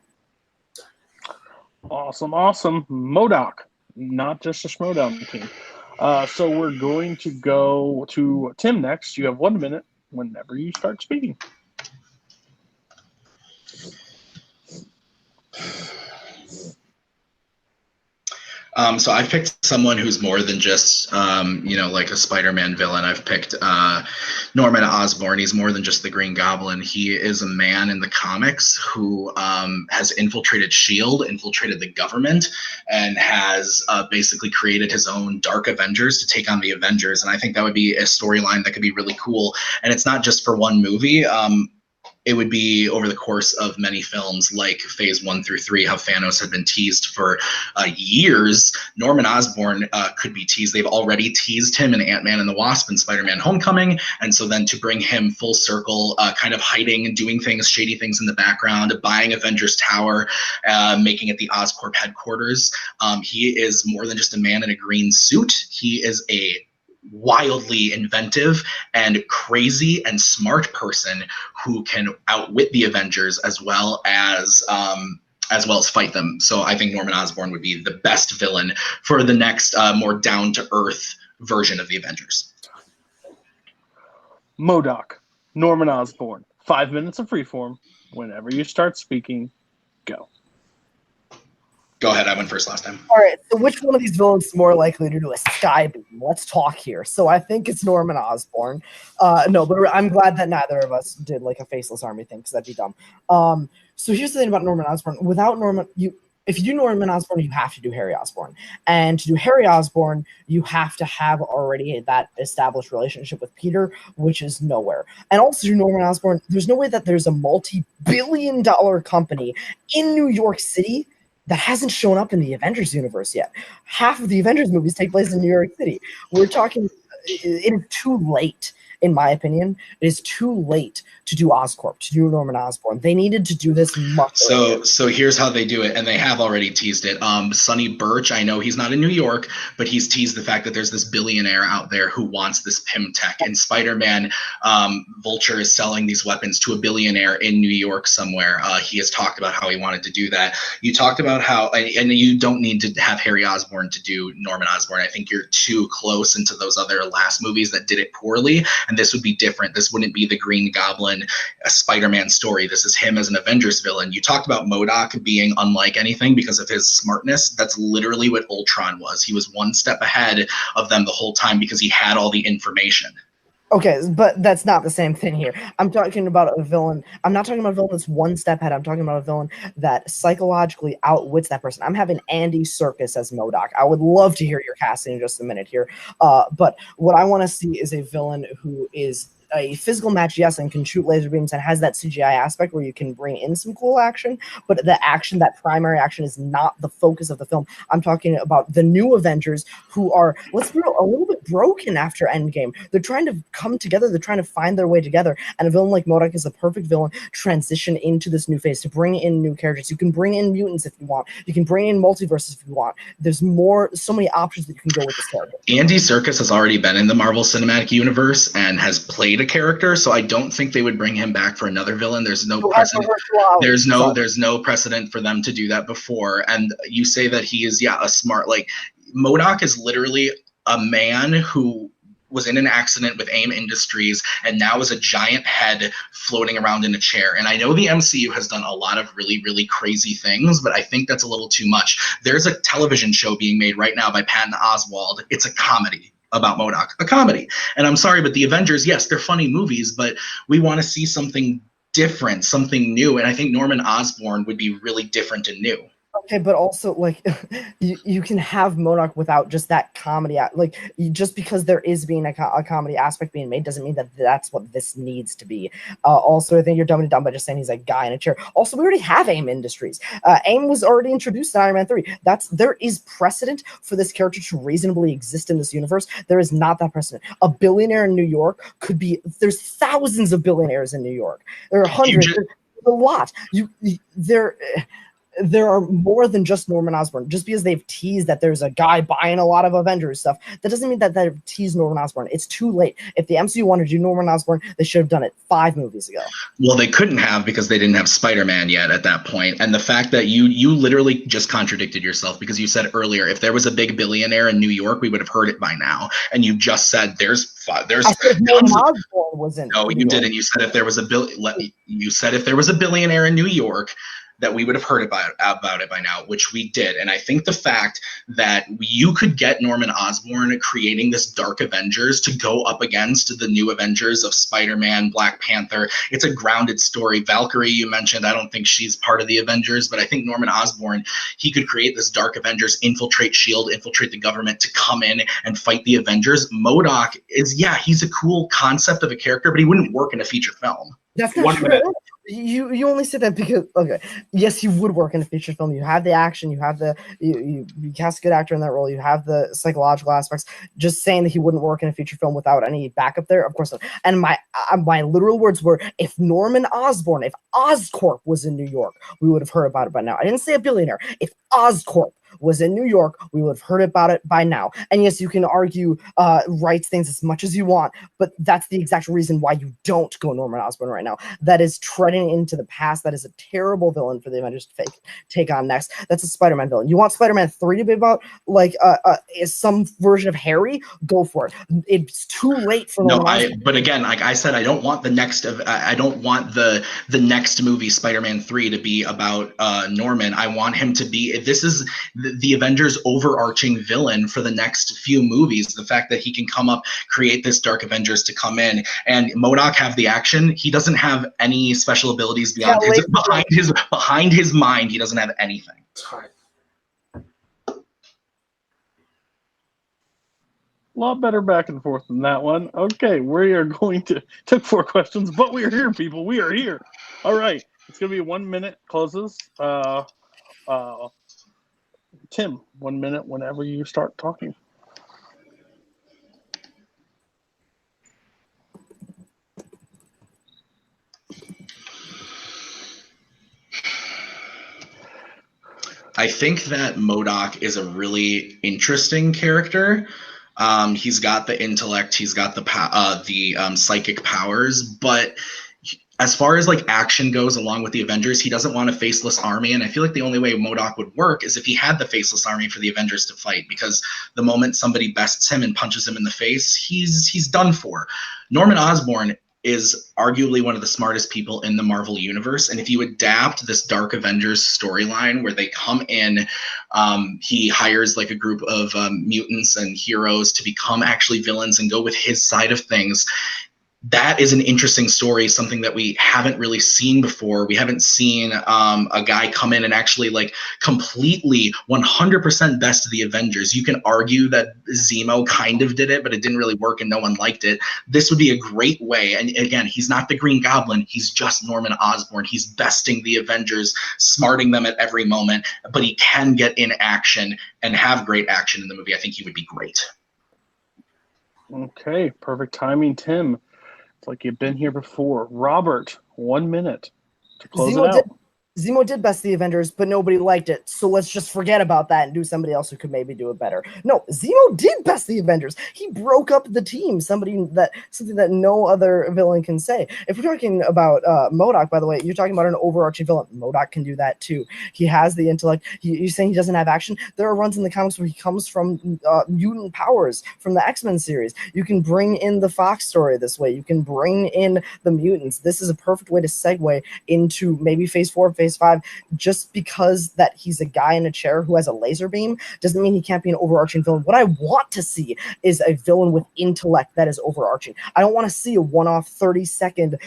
Awesome. MODOK, not just a Schmodown team. So we're going to go to Tim next. You have 1 minute whenever you start speaking. So I picked someone who's more than just, like a Spider-Man villain. I've picked Norman Osborn. He's more than just the Green Goblin. He is a man in the comics who has infiltrated S.H.I.E.L.D., infiltrated the government, and has basically created his own Dark Avengers to take on the Avengers. And I think that would be a storyline that could be really cool. And it's not just for one movie. it would be over the course of many films like Phase 1 through 3, how Thanos had been teased for years. Norman Osborn could be teased. They've already teased him in Ant-Man and the Wasp and Spider-Man Homecoming. And so then to bring him full circle, kind of hiding and doing things, shady things in the background, buying Avengers Tower, making it the Oscorp headquarters. He is more than just a man in a green suit. He is a wildly inventive and crazy and smart person who can outwit the Avengers as well as fight them. So I think Norman Osborn would be the best villain for the next more down-to-earth version of the Avengers. MODOK, Norman Osborn. 5 minutes of freeform. Whenever you start speaking, go. Go ahead, I went first last time. All right, so which one of these villains is more likely to do a sky beam? Let's talk here. So I think it's Norman Osborn. No, but I'm glad that neither of us did like a faceless army thing, because that'd be dumb. So here's the thing about Norman Osborn. Without Norman, if you do Norman Osborn, you have to do Harry Osborn. And to do Harry Osborn, you have to have already that established relationship with Peter, which is nowhere. And also to Norman Osborn, there's no way that there's a multi-billion-dollar company in New York City that hasn't shown up in the Avengers universe yet. Half of the Avengers movies take place in New York City. We're talking, it is too late, in my opinion. It is too late to do Oscorp, to do Norman Osborn. They needed to do this much earlier. So here's how they do it, and they have already teased it. Sonny Birch, I know he's not in New York, but he's teased the fact that there's this billionaire out there who wants this PIM tech. And Spider-Man, Vulture is selling these weapons to a billionaire in New York somewhere. He has talked about how he wanted to do that. You talked about how, and you don't need to have Harry Osborn to do Norman Osborn. I think you're too close into those other last movies that did it poorly, and this would be different. This wouldn't be the Green Goblin, a Spider-Man story. This is him as an Avengers villain. You talked about MODOK being unlike anything because of his smartness. That's literally what Ultron was. He was one step ahead of them the whole time because he had all the information. Okay, but that's not the same thing here. I'm talking about a villain. I'm not talking about a villain that's one step ahead. I'm talking about a villain that psychologically outwits that person. I'm having Andy Serkis as MODOK. I would love to hear your casting in just a minute here. But what I want to see is a villain who is a physical match, yes, and can shoot laser beams and has that CGI aspect where you can bring in some cool action, but the action, that primary action, is not the focus of the film. I'm talking about the new Avengers who are, let's be real, a little bit broken after Endgame. They're trying to come together. They're trying to find their way together, and a villain like MODOK is the perfect villain to transition into this new phase, to bring in new characters. You can bring in mutants if you want. You can bring in multiverses if you want. There's so many options that you can go with this character. Andy Serkis has already been in the Marvel Cinematic Universe and has played a character, so I don't think they would bring him back for another villain. There's no precedent. There's no precedent for them to do that before. And you say that he is, a smart, like, MODOK is literally a man who was in an accident with AIM Industries and now is a giant head floating around in a chair. And I know the MCU has done a lot of really, really crazy things, but I think that's a little too much. There's a television show being made right now by Patton Oswalt. It's a comedy about MODOK, a comedy. And I'm sorry, but the Avengers, yes, they're funny movies, but we want to see something different, something new. And I think Norman Osborn would be really different and new. Okay, but also, like, you can have MODOK without just that comedy. Like, just because there is being a comedy aspect being made doesn't mean that that's what this needs to be. Also, I think you're dumb and dumb by just saying he's a guy in a chair. Also, we already have AIM Industries. AIM was already introduced in Iron Man 3. There is precedent for this character to reasonably exist in this universe. There is not that precedent. A billionaire in New York could be. There's thousands of billionaires in New York. There are hundreds. There's a lot. There are more than just Norman Osborn. Just because they've teased that there's a guy buying a lot of Avengers stuff, that doesn't mean that they've teased Norman Osborn. It's too late. If the MCU wanted to do Norman Osborn, they should have done it 5 movies ago. Well, they couldn't have because they didn't have Spider-Man yet at that point. And the fact that you literally just contradicted yourself, because you said earlier, if there was a big billionaire in New York, we would have heard it by now. And you just said I said Norman Osborn was in. No, you didn't. You said if there was a billionaire in New York, that we would have heard about it by now, which we did. And I think the fact that you could get Norman Osborn creating this Dark Avengers to go up against the new Avengers of Spider-Man, Black Panther, it's a grounded story. Valkyrie, you mentioned, I don't think she's part of the Avengers, but I think Norman Osborn, he could create this Dark Avengers, infiltrate S.H.I.E.L.D., infiltrate the government to come in and fight the Avengers. MODOK is, he's a cool concept of a character, but he wouldn't work in a feature film. That's not true. You only say that because okay, yes, he would work in a feature film. You have the action, you have the you cast a good actor in that role, you have the psychological aspects. Just saying that he wouldn't work in a feature film without any backup there, of course not. And my literal words were, if Norman Osborn, if Oscorp was in New York, we would have heard about it by now. I didn't say a billionaire. If Oscorp was in New York, we would have heard about it by now. And yes, you can argue rights things as much as you want, but that's the exact reason why you don't go Norman Osborn right now. That is treading into the past. That is a terrible villain for the Avengers to take on next. That's a Spider-Man villain. You want Spider-Man 3 to be about like is some version of Harry? Go for it. It's too late for Norman Osborn. But again, like I said, I don't want the next I don't want the next movie, Spider-Man 3, to be about Norman. I want him to be, this is the Avengers overarching villain for the next few movies. The fact that he can come up, create this Dark Avengers to come in, and MODOK have the action. He doesn't have any special abilities beyond behind his mind. He doesn't have anything. A lot better back and forth than that one. Okay, we are going to took 4 questions, but we are here, people. We are here. All right, it's gonna be 1 minute closes. Tim, 1 minute whenever you start talking. I think that MODOK is a really interesting character. He's got the intellect, he's got the psychic powers, but as far as like action goes along with the Avengers, he doesn't want a faceless army, and I feel like the only way MODOK would work is if he had the faceless army for the Avengers to fight, because the moment somebody bests him and punches him in the face, he's done for. Norman Osborn is arguably one of the smartest people in the Marvel universe, and if you adapt this Dark Avengers storyline where they come in, he hires like a group of mutants and heroes to become actually villains and go with his side of things. That is an interesting story, something that we haven't really seen before. We haven't seen a guy come in and actually like completely 100% best of the Avengers. You can argue that Zemo kind of did it, but it didn't really work and no one liked it. This would be a great way. And again, he's not the Green Goblin. He's just Norman Osborn. He's besting the Avengers, smarting them at every moment, but he can get in action and have great action in the movie. I think he would be great. Okay, perfect timing, Tim. Like you've been here before. Robert, 1 minute to close it out. Zemo did best the Avengers, but nobody liked it. So let's just forget about that and do somebody else who could maybe do it better. No, Zemo did best the Avengers. He broke up the team, something that no other villain can say. If we're talking about MODOK, by the way, you're talking about an overarching villain. MODOK can do that too. He has the intellect. You're saying he doesn't have action? There are runs in the comics where he comes from mutant powers from the X-Men series. You can bring in the Fox story this way. You can bring in the mutants. This is a perfect way to segue into maybe Phase 4, Phase 5. Just because that he's a guy in a chair who has a laser beam doesn't mean he can't be an overarching villain. What I want to see is a villain with intellect that is overarching. I don't want to see a one-off 30-second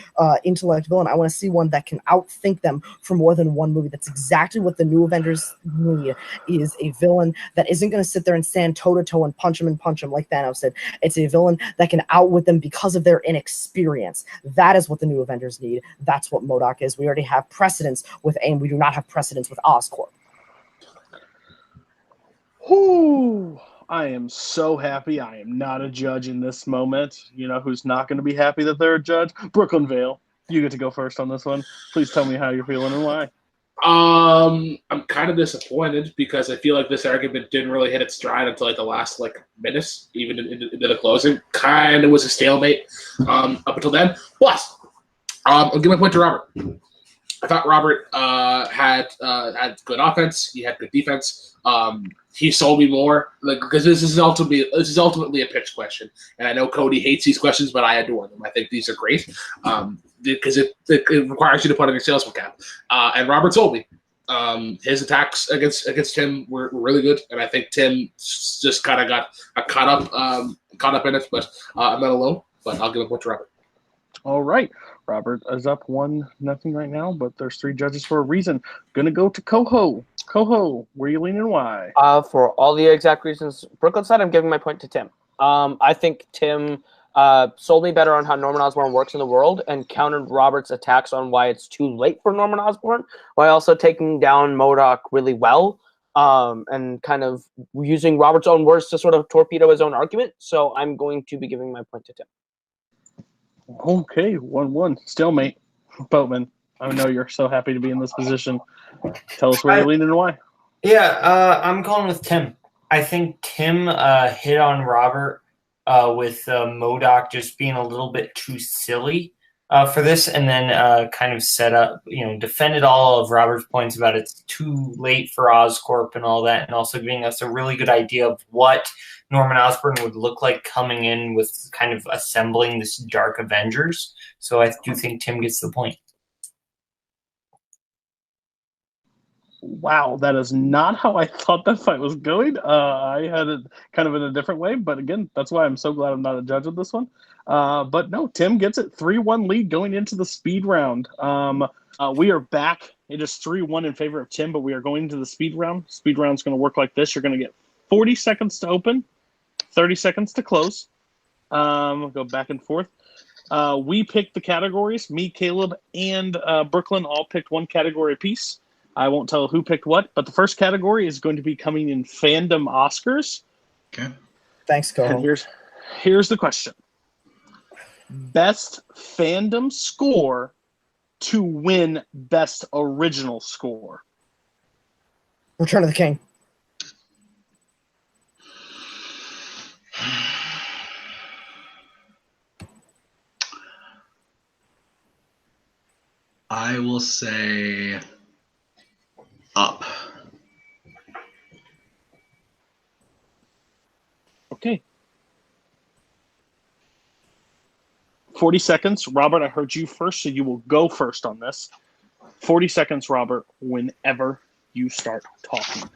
intellect villain. I want to see one that can outthink them for more than one movie. That's exactly what the new Avengers need, is a villain that isn't going to sit there and stand toe-to-toe and punch him like Thanos did. It's a villain that can outwit them because of their inexperience. That is what the new Avengers need. That's what MODOK is. We already have precedence with AIM. We do not have precedence with Oscorp. Whoo! I am so happy I am not a judge in this moment. You know who's not going to be happy that they're a judge? Brooklyn Vale. You get to go first on this one. Please tell me how you're feeling and why. I'm kind of disappointed because I feel like this argument didn't really hit its stride until like the last minutes, even into the closing. Kind of was a stalemate up until then. But I'll give my point to Robert. I thought Robert had good offense. He had good defense. He sold me more, because this is ultimately a pitch question, and I know Cody hates these questions, but I adore them. I think these are great because it requires you to put on your salesman cap. And Robert sold me. His attacks against Tim were really good, and I think Tim just kind of got caught up in it. But I'm not alone. But I'll give a point to Robert. All right. Robert is up 1-0 right now, but there's 3 judges for a reason. Gonna go to Coho. Coho, where are you leaning? Why? For all the exact reasons Brooklyn said, I'm giving my point to Tim. I think Tim sold me better on how Norman Osborn works in the world, and countered Robert's attacks on why it's too late for Norman Osborn, while also taking down MODOK really well, and kind of using Robert's own words to sort of torpedo his own argument. So I'm going to be giving my point to Tim. Okay, 1-1. Stalemate. Boatman, I know you're so happy to be in this position. Tell us where you're leaning and why. Yeah, I'm going with Tim. I think Tim hit on Robert with MODOK just being a little bit too silly for this, and then kind of set up, defended all of Robert's points about it's too late for Oscorp and all that, and also giving us a really good idea of what Norman Osborn would look like coming in with kind of assembling this Dark Avengers. So I do think Tim gets the point. Wow, that is not how I thought that fight was going. I had it kind of in a different way, but again, that's why I'm so glad I'm not a judge of this one. But no, Tim gets it 3-1 lead going into the speed round. We are back. It is 3-1 in favor of Tim, but we are going into the speed round. Speed round is going to work like this. You're going to get 40 seconds to open, 30 seconds to close. Go back and forth. We picked the categories. Me, Caleb, and Brooklyn all picked one category apiece. I won't tell who picked what, but the first category is going to be coming in Fandom Oscars. Okay. Thanks, Coho. And here's the question. Best fandom score to win best original score. Return of the King. I will say Up. Okay. 40 seconds. Robert, I heard you first, so you will go first on this. 40 seconds, Robert, whenever you start talking.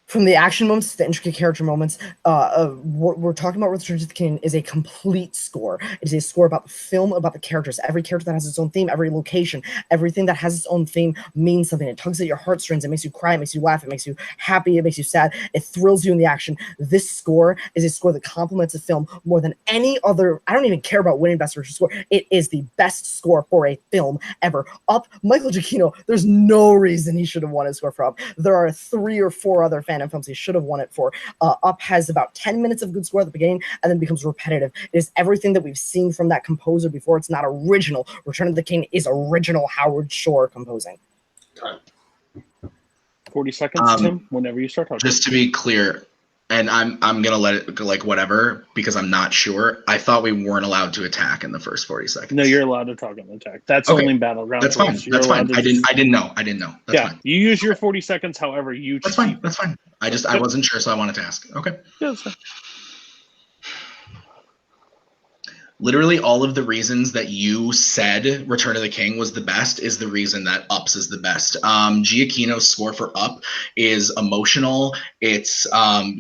From the action moments to the intricate character moments, what we're talking about Return to the King is a complete score. It is a score about the film, about the characters. Every character that has its own theme, every location, everything that has its own theme means something. It tugs at your heartstrings. It makes you cry. It makes you laugh. It makes you happy. It makes you sad. It thrills you in the action. This score is a score that complements a film more than any other. I don't even care about winning best original score. It is the best score for a film ever. Up, Michael Giacchino, there's no reason he should have won his score for Up. There are 3 or 4 other Fandom films he should have won it for. Up has about 10 minutes of good score at the beginning and then becomes repetitive. It is everything that we've seen from that composer before. It's not original. Return of the King is original Howard Shore composing. 40 seconds, Tim, whenever you start talking. Just to be clear, and I'm gonna let it go like whatever because I'm not sure. I thought we weren't allowed to attack in the first 40 seconds. No, you're allowed to talk on the attack. That's Okay. only Battleground. That's fine. That's fine. I didn't know. That's fine. You use your 40 seconds however you choose. That's fine. I wasn't sure, so I wanted to ask. Okay. Yeah, that's fine. Literally all of the reasons that you said Return of the King was the best is the reason that Ups is the best. Giacchino's score for Up is emotional. It's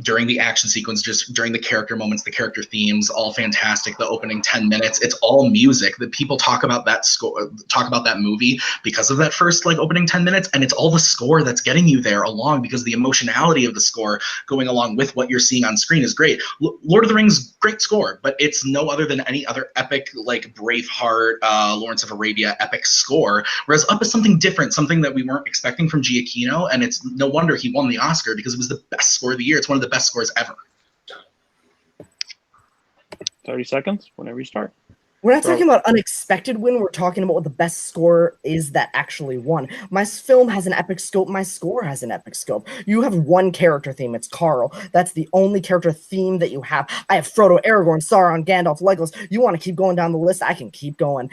during the action sequence, just during the character moments, the character themes, all fantastic. The opening 10 minutes, it's all music. That people talk about that score, talk about that movie because of that first opening 10 minutes, and it's all the score that's getting you there along because the emotionality of the score going along with what you're seeing on screen is great. Lord of the Rings, great score, but it's no other than any other epic like Braveheart, Lawrence of Arabia epic score, whereas Up is something different, something that we weren't expecting from Giacchino, and it's no wonder he won the Oscar because it was the best score of the year. It's one of the best scores ever. 30 seconds, whenever you start. We're not talking about unexpected win. We're talking about what the best score is that actually won. My film has an epic scope. My score has an epic scope. You have one character theme. It's Carl. That's the only character theme that you have. I have Frodo, Aragorn, Sauron, Gandalf, Legolas. You want to keep going down the list? I can keep going.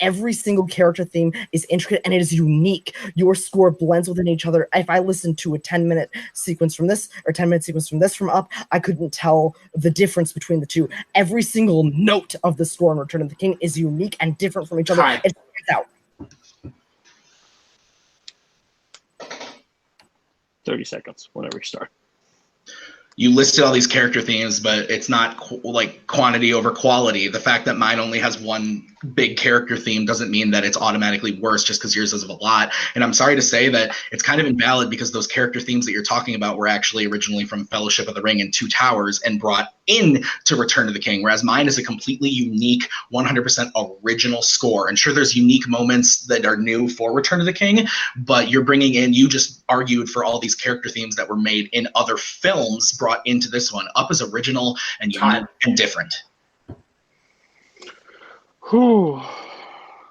Every single character theme is intricate and it is unique. Your score blends within each other. If I listened to a 10-minute sequence from this or 10-minute sequence from this from Up, I couldn't tell the difference between the two. Every single note of the score in Return of the King is unique and different from each other. It stands out. 30 seconds, whenever you start. You listed all these character themes, but it's not like quantity over quality. The fact that mine only has one big character theme doesn't mean that it's automatically worse just because yours is a lot. And I'm sorry to say that it's kind of invalid because those character themes that you're talking about were actually originally from Fellowship of the Ring and Two Towers and brought in to Return of the King, whereas mine is a completely unique 100% original score. And sure, there's unique moments that are new for Return of the King, but you're bringing in, you just argued for all these character themes that were made in other films brought into this one. Up is original and unique and different. Whew.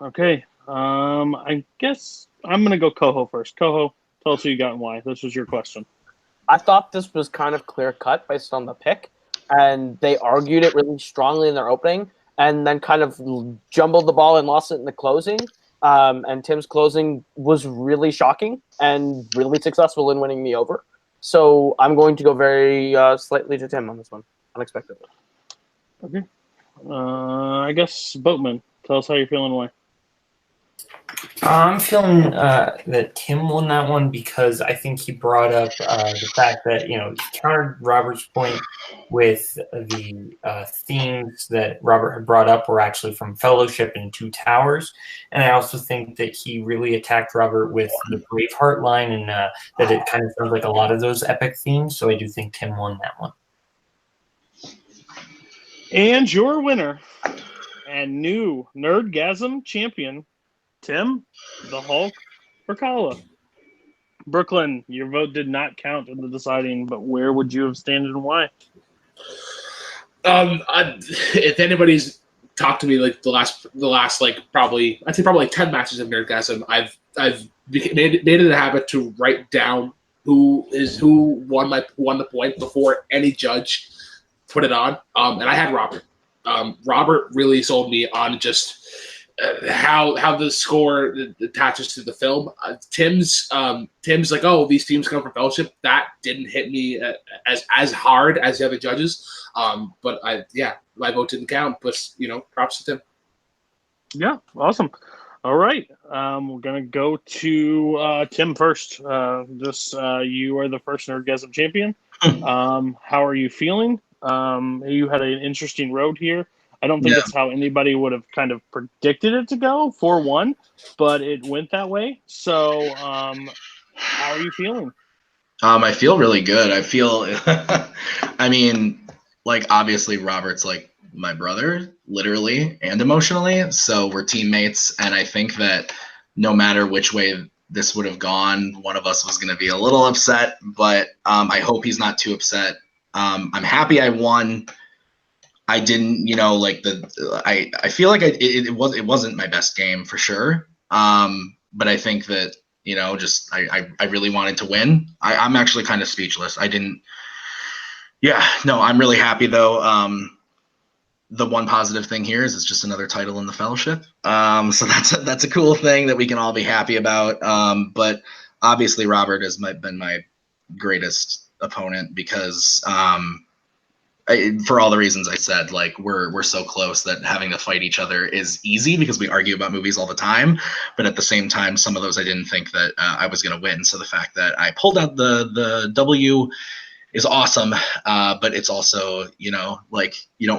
Okay. I guess I'm gonna go Coho first. Coho, tell us who you got and why. This was your question. I thought this was kind of clear cut based on the pick, and they argued it really strongly in their opening, and then kind of jumbled the ball and lost it in the closing. And Tim's closing was really shocking and really successful in winning me over. So I'm going to go very slightly to Tim on this one, unexpectedly. Okay. I guess Boatman, tell us how you're feeling. Why? I'm feeling that Tim won that one because I think he brought up the fact that, he countered Robert's point with the themes that Robert had brought up were actually from Fellowship and Two Towers. And I also think that he really attacked Robert with the Braveheart line and that it kind of sounds like a lot of those epic themes. So I do think Tim won that one. And your winner and new Nerdgasm champion, Tim, the Hulk Brzakala. Brooklyn, your vote did not count in the deciding, but where would you have stand and why? If anybody's talked to me like the last like probably 10 matches of Nerdgasm, I've made it a habit to write down who won the point before any judge put it on. And I had Robert. Robert really sold me on just how the score attaches to the film. Tim's like, oh, these themes come from Fellowship. That didn't hit me as hard as the other judges. But my vote didn't count. But props to Tim. Yeah, awesome. All right, we're gonna go to Tim first. You are the first Nerdgasm champion. How are you feeling? You had an interesting road here. I don't think it's how anybody would have kind of predicted it to go 4-1, but it went that way. So, how are you feeling? I feel really good. I feel, obviously Robert's like my brother, literally and emotionally. So we're teammates. And I think that no matter which way this would have gone, one of us was going to be a little upset, but I hope he's not too upset. I'm happy I won. I didn't, I feel like it wasn't my best game for sure. But I think that, I really wanted to win. I'm actually kind of speechless. I'm really happy though. The one positive thing here is it's just another title in the Fellowship. So that's a cool thing that we can all be happy about. But obviously Robert has been my greatest opponent because, for all the reasons I said, like we're so close that having to fight each other is easy because we argue about movies all the time. But at the same time, some of those I didn't think that I was going to win. So the fact that I pulled out the W is awesome. But it's also, you don't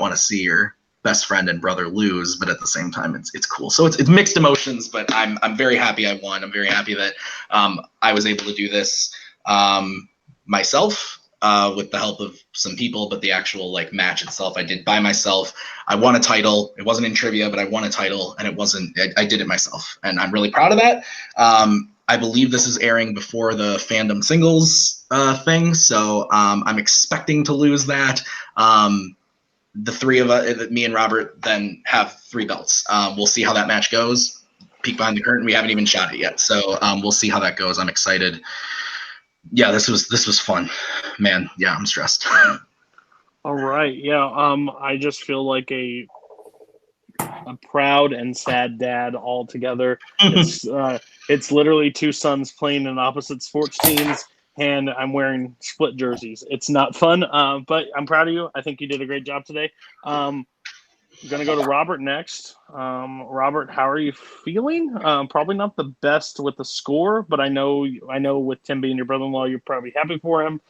want to see your best friend and brother lose, but at the same time, it's cool. So it's mixed emotions, but I'm very happy I won. I'm very happy that I was able to do this myself. With the help of some people, but the actual match itself I did by myself. I won a title. It wasn't in trivia, but I won a title, and I did it myself, and I'm really proud of that. I believe this is airing before the Fandom singles thing, so I'm expecting to lose that. The three of us, me and Robert, then have 3 belts. We'll see how that match goes. Peek behind the curtain. We haven't even shot it yet, so we'll see how that goes. I'm excited. Yeah, this was fun, man. Yeah, I'm stressed. All right, yeah. I just feel like a proud and sad dad all together. It's literally 2 sons playing in opposite sports teams, and I'm wearing split jerseys. It's not fun, but I'm proud of you. I think you did a great job today. I'm going to go to Robert next. Robert, how are you feeling? Probably not the best with the score, but I know with Tim being your brother-in-law, you're probably happy for him.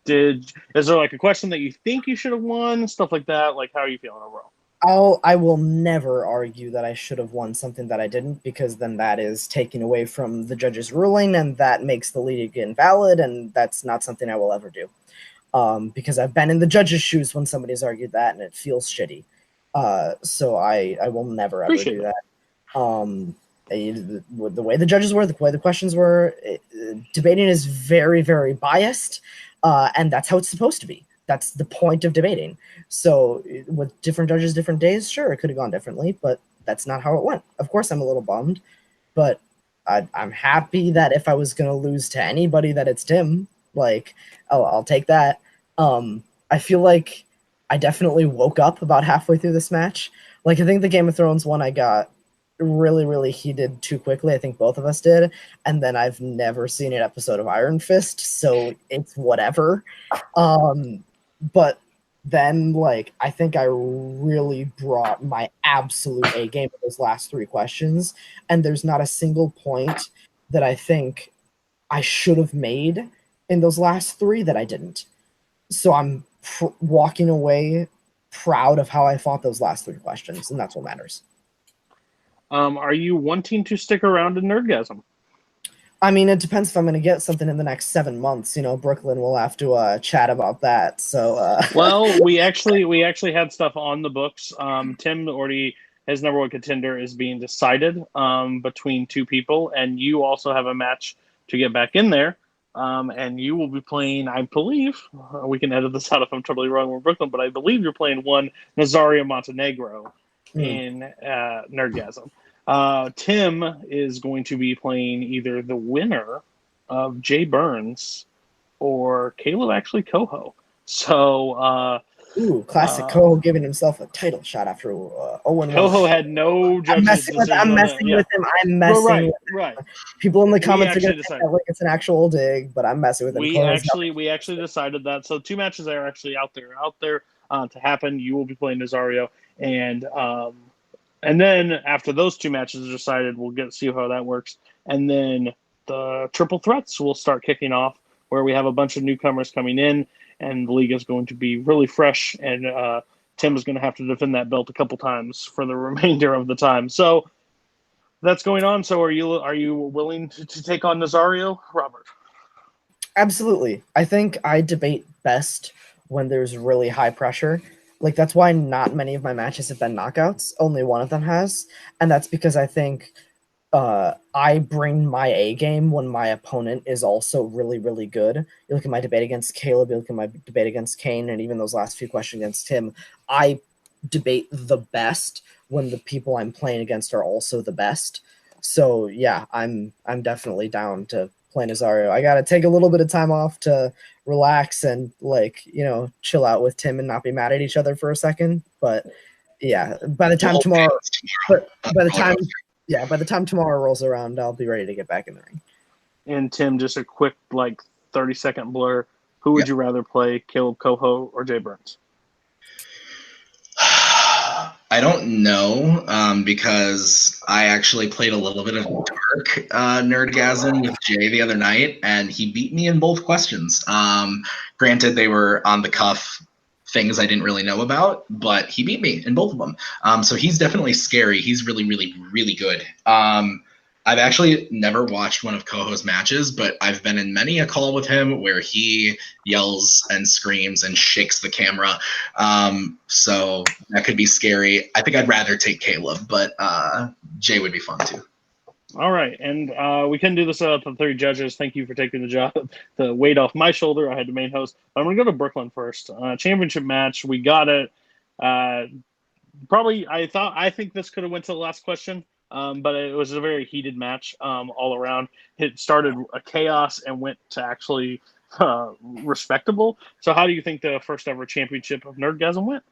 Is there a question that you think you should have won? Stuff like that. How are you feeling overall? I will never argue that I should have won something that I didn't, because then that is taking away from the judge's ruling, and that makes the league invalid, and that's not something I will ever do. Because I've been in the judge's shoes when somebody's argued that, and it feels shitty. So I will never ever do that. The way the judges were, the way the questions were, debating is very, very biased, and that's how it's supposed to be. That's the point of debating. So with different judges, different days, sure, it could have gone differently, but that's not how it went. Of course, I'm a little bummed, but I'm happy that if I was going to lose to anybody, that it's Tim. Like, I'll take that. I feel like I definitely woke up about halfway through this match. Like, I think the Game of Thrones one I got really, really heated too quickly. I think both of us did. And then I've never seen an episode of Iron Fist, so it's whatever. But then, like, I think I really brought my absolute A game with those last three questions. And there's not a single point that I think I should have made in those last three that I didn't. So I'm walking away proud of how I fought those last three questions, and that's what matters. Are you wanting to stick around in Nerdgasm? I mean, it depends if I'm going to get something in the next 7 months. You know, Brooklyn will have to chat about that. So, well, we actually had stuff on the books. Tim already, his number one contender is being decided between two people, and you also have a match to get back in there. And you will be playing, I believe, we can edit this out if I'm totally wrong with Brooklyn, but I believe you're playing one Nazario Montenegro in Nerdgasm. Tim is going to be playing either the winner of Jay Burns or Caleb actually Coho. So, classic Coho giving himself a title shot after 0-1. Coho had no judges. I'm messing with him. I'm messing with him. Right. People in the comments are going to think like it's an actual dig, but I'm messing with him. We actually decided that. So 2 matches are actually out there to happen. You will be playing Nazario, and then after those 2 matches are decided, we'll see how that works. And then the triple threats will start kicking off, where we have a bunch of newcomers coming in, and the league is going to be really fresh, and Tim is going to have to defend that belt a couple times for the remainder of the time. So that's going on. So are you willing to take on Nazario, Robert? Absolutely. I think I debate best when there's really high pressure. Like, that's why not many of my matches have been knockouts. Only one of them has. And that's because I think I bring my A game when my opponent is also really, really good. You look at my debate against Caleb, you look at my debate against Kane, and even those last few questions against him. I debate the best when the people I'm playing against are also the best. So yeah, I'm definitely down to play Nazario. I gotta take a little bit of time off to relax and, like, you know, chill out with Tim and not be mad at each other for a second. But yeah, by the time tomorrow rolls around, I'll be ready to get back in the ring. And Tim, just a quick 30-second blur. Who would you rather play, Caleb Coho or Jay Burns? I don't know, because I actually played a little bit of dark Nerdgasm with Jay the other night, and he beat me in both questions. Granted, they were on the cuff things I didn't really know about, but he beat me in both of them. So he's definitely scary. He's really, really, really good. I've actually never watched one of Coho's matches, but I've been in many a call with him where he yells and screams and shakes the camera. So that could be scary. I think I'd rather take Caleb, but Jay would be fun too. All right, and we couldn't do this without the 3 judges. Thank you for taking the weight off my shoulder. I had to main host. I'm going to go to Brooklyn first. Championship match, we got it. Probably, I think this could have went to the last question, but it was a very heated match all around. It started a chaos and went to actually respectable. So how do you think the first ever championship of Nerdgasm went?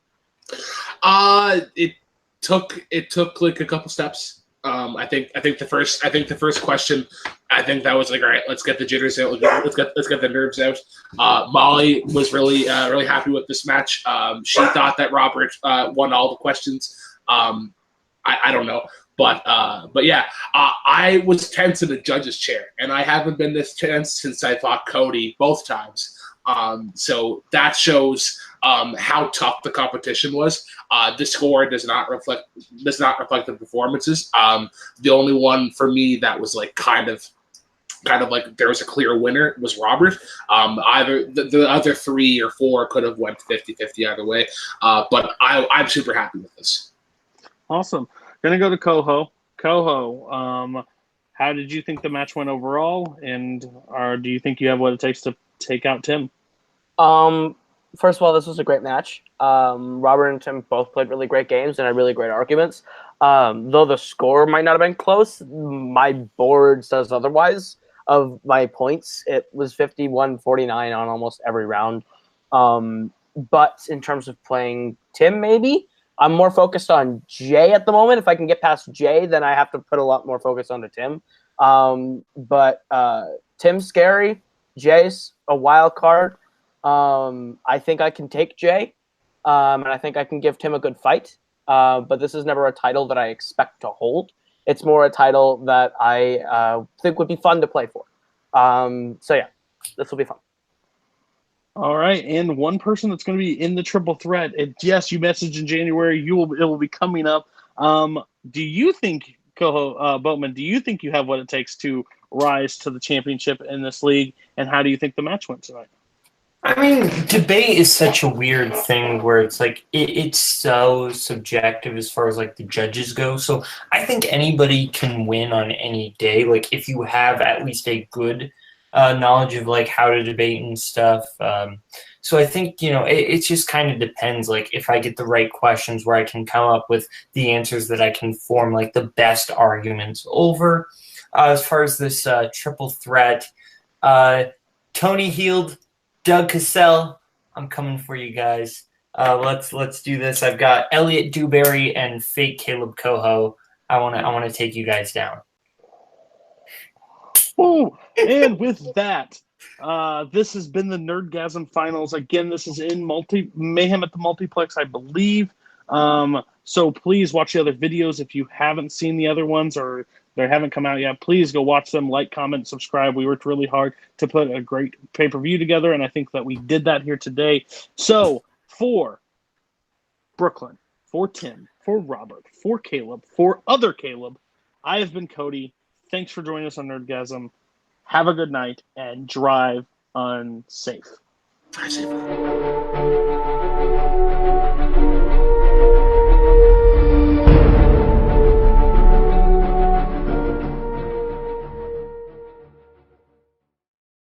It took like a couple steps. I think the first question, I think that was like, all right, let's get the jitters out. Let's get the nerves out. Molly was really happy with this match. She thought that Robert won all the questions. I don't know, but yeah, I was tense in the judge's chair, and I haven't been this tense since I fought Cody both times. So that shows how tough the competition was. The score does not reflect the performances. The only one for me that was like kind of like there was a clear winner was Robert. Either the other 3 or 4 could have went 50-50 either way. But I'm super happy with this. Awesome. Gonna go to Coho. Coho, how did you think the match went overall? And do you think you have what it takes to take out Tim? First of all, this was a great match. Robert and Tim both played really great games and had really great arguments. Though the score might not have been close, my board says otherwise. Of my points, it was 51-49 on almost every round. But in terms of playing Tim, maybe I'm more focused on Jay at the moment. If I can get past Jay, then I have to put a lot more focus onto Tim. But Tim's scary. Jay's a wild card. I think I can take Jay, and I think I can give Tim a good fight. But this is never a title that I expect to hold. It's more a title that I think would be fun to play for. So yeah, this will be fun. All right, and one person that's going to be in the triple threat. Yes, you messaged in January. It will be coming up. Do you think, Coho Boatman? Do you think you have what it takes to rise to the championship in this league? And how do you think the match went tonight? I mean, debate is such a weird thing where it's like it's so subjective as far as like the judges go. So I think anybody can win on any day. Like if you have at least a good knowledge of like how to debate and stuff. So I think, it just kind of depends. Like if I get the right questions where I can come up with the answers that I can form like the best arguments over. As far as this triple threat, Tony Heald, Doug Cassell, I'm coming for you guys. Let's do this. I've got Elliot Dewberry and fake Caleb Coho. I wanna take you guys down. Oh, and with that, this has been the Nerdgasm Finals. Again, this is in Mayhem at the Multiplex, I believe. So please watch the other videos if you haven't seen the other ones or they haven't come out yet. Please go watch them, like, comment, subscribe. We worked really hard to put a great pay-per-view together, and I think that we did that here today. So for Brooklyn, for Tim, for Robert, for Caleb, for other Caleb, I have been Cody. Thanks for joining us on Nerdgasm. Have a good night and drive unsafe. Drive safe.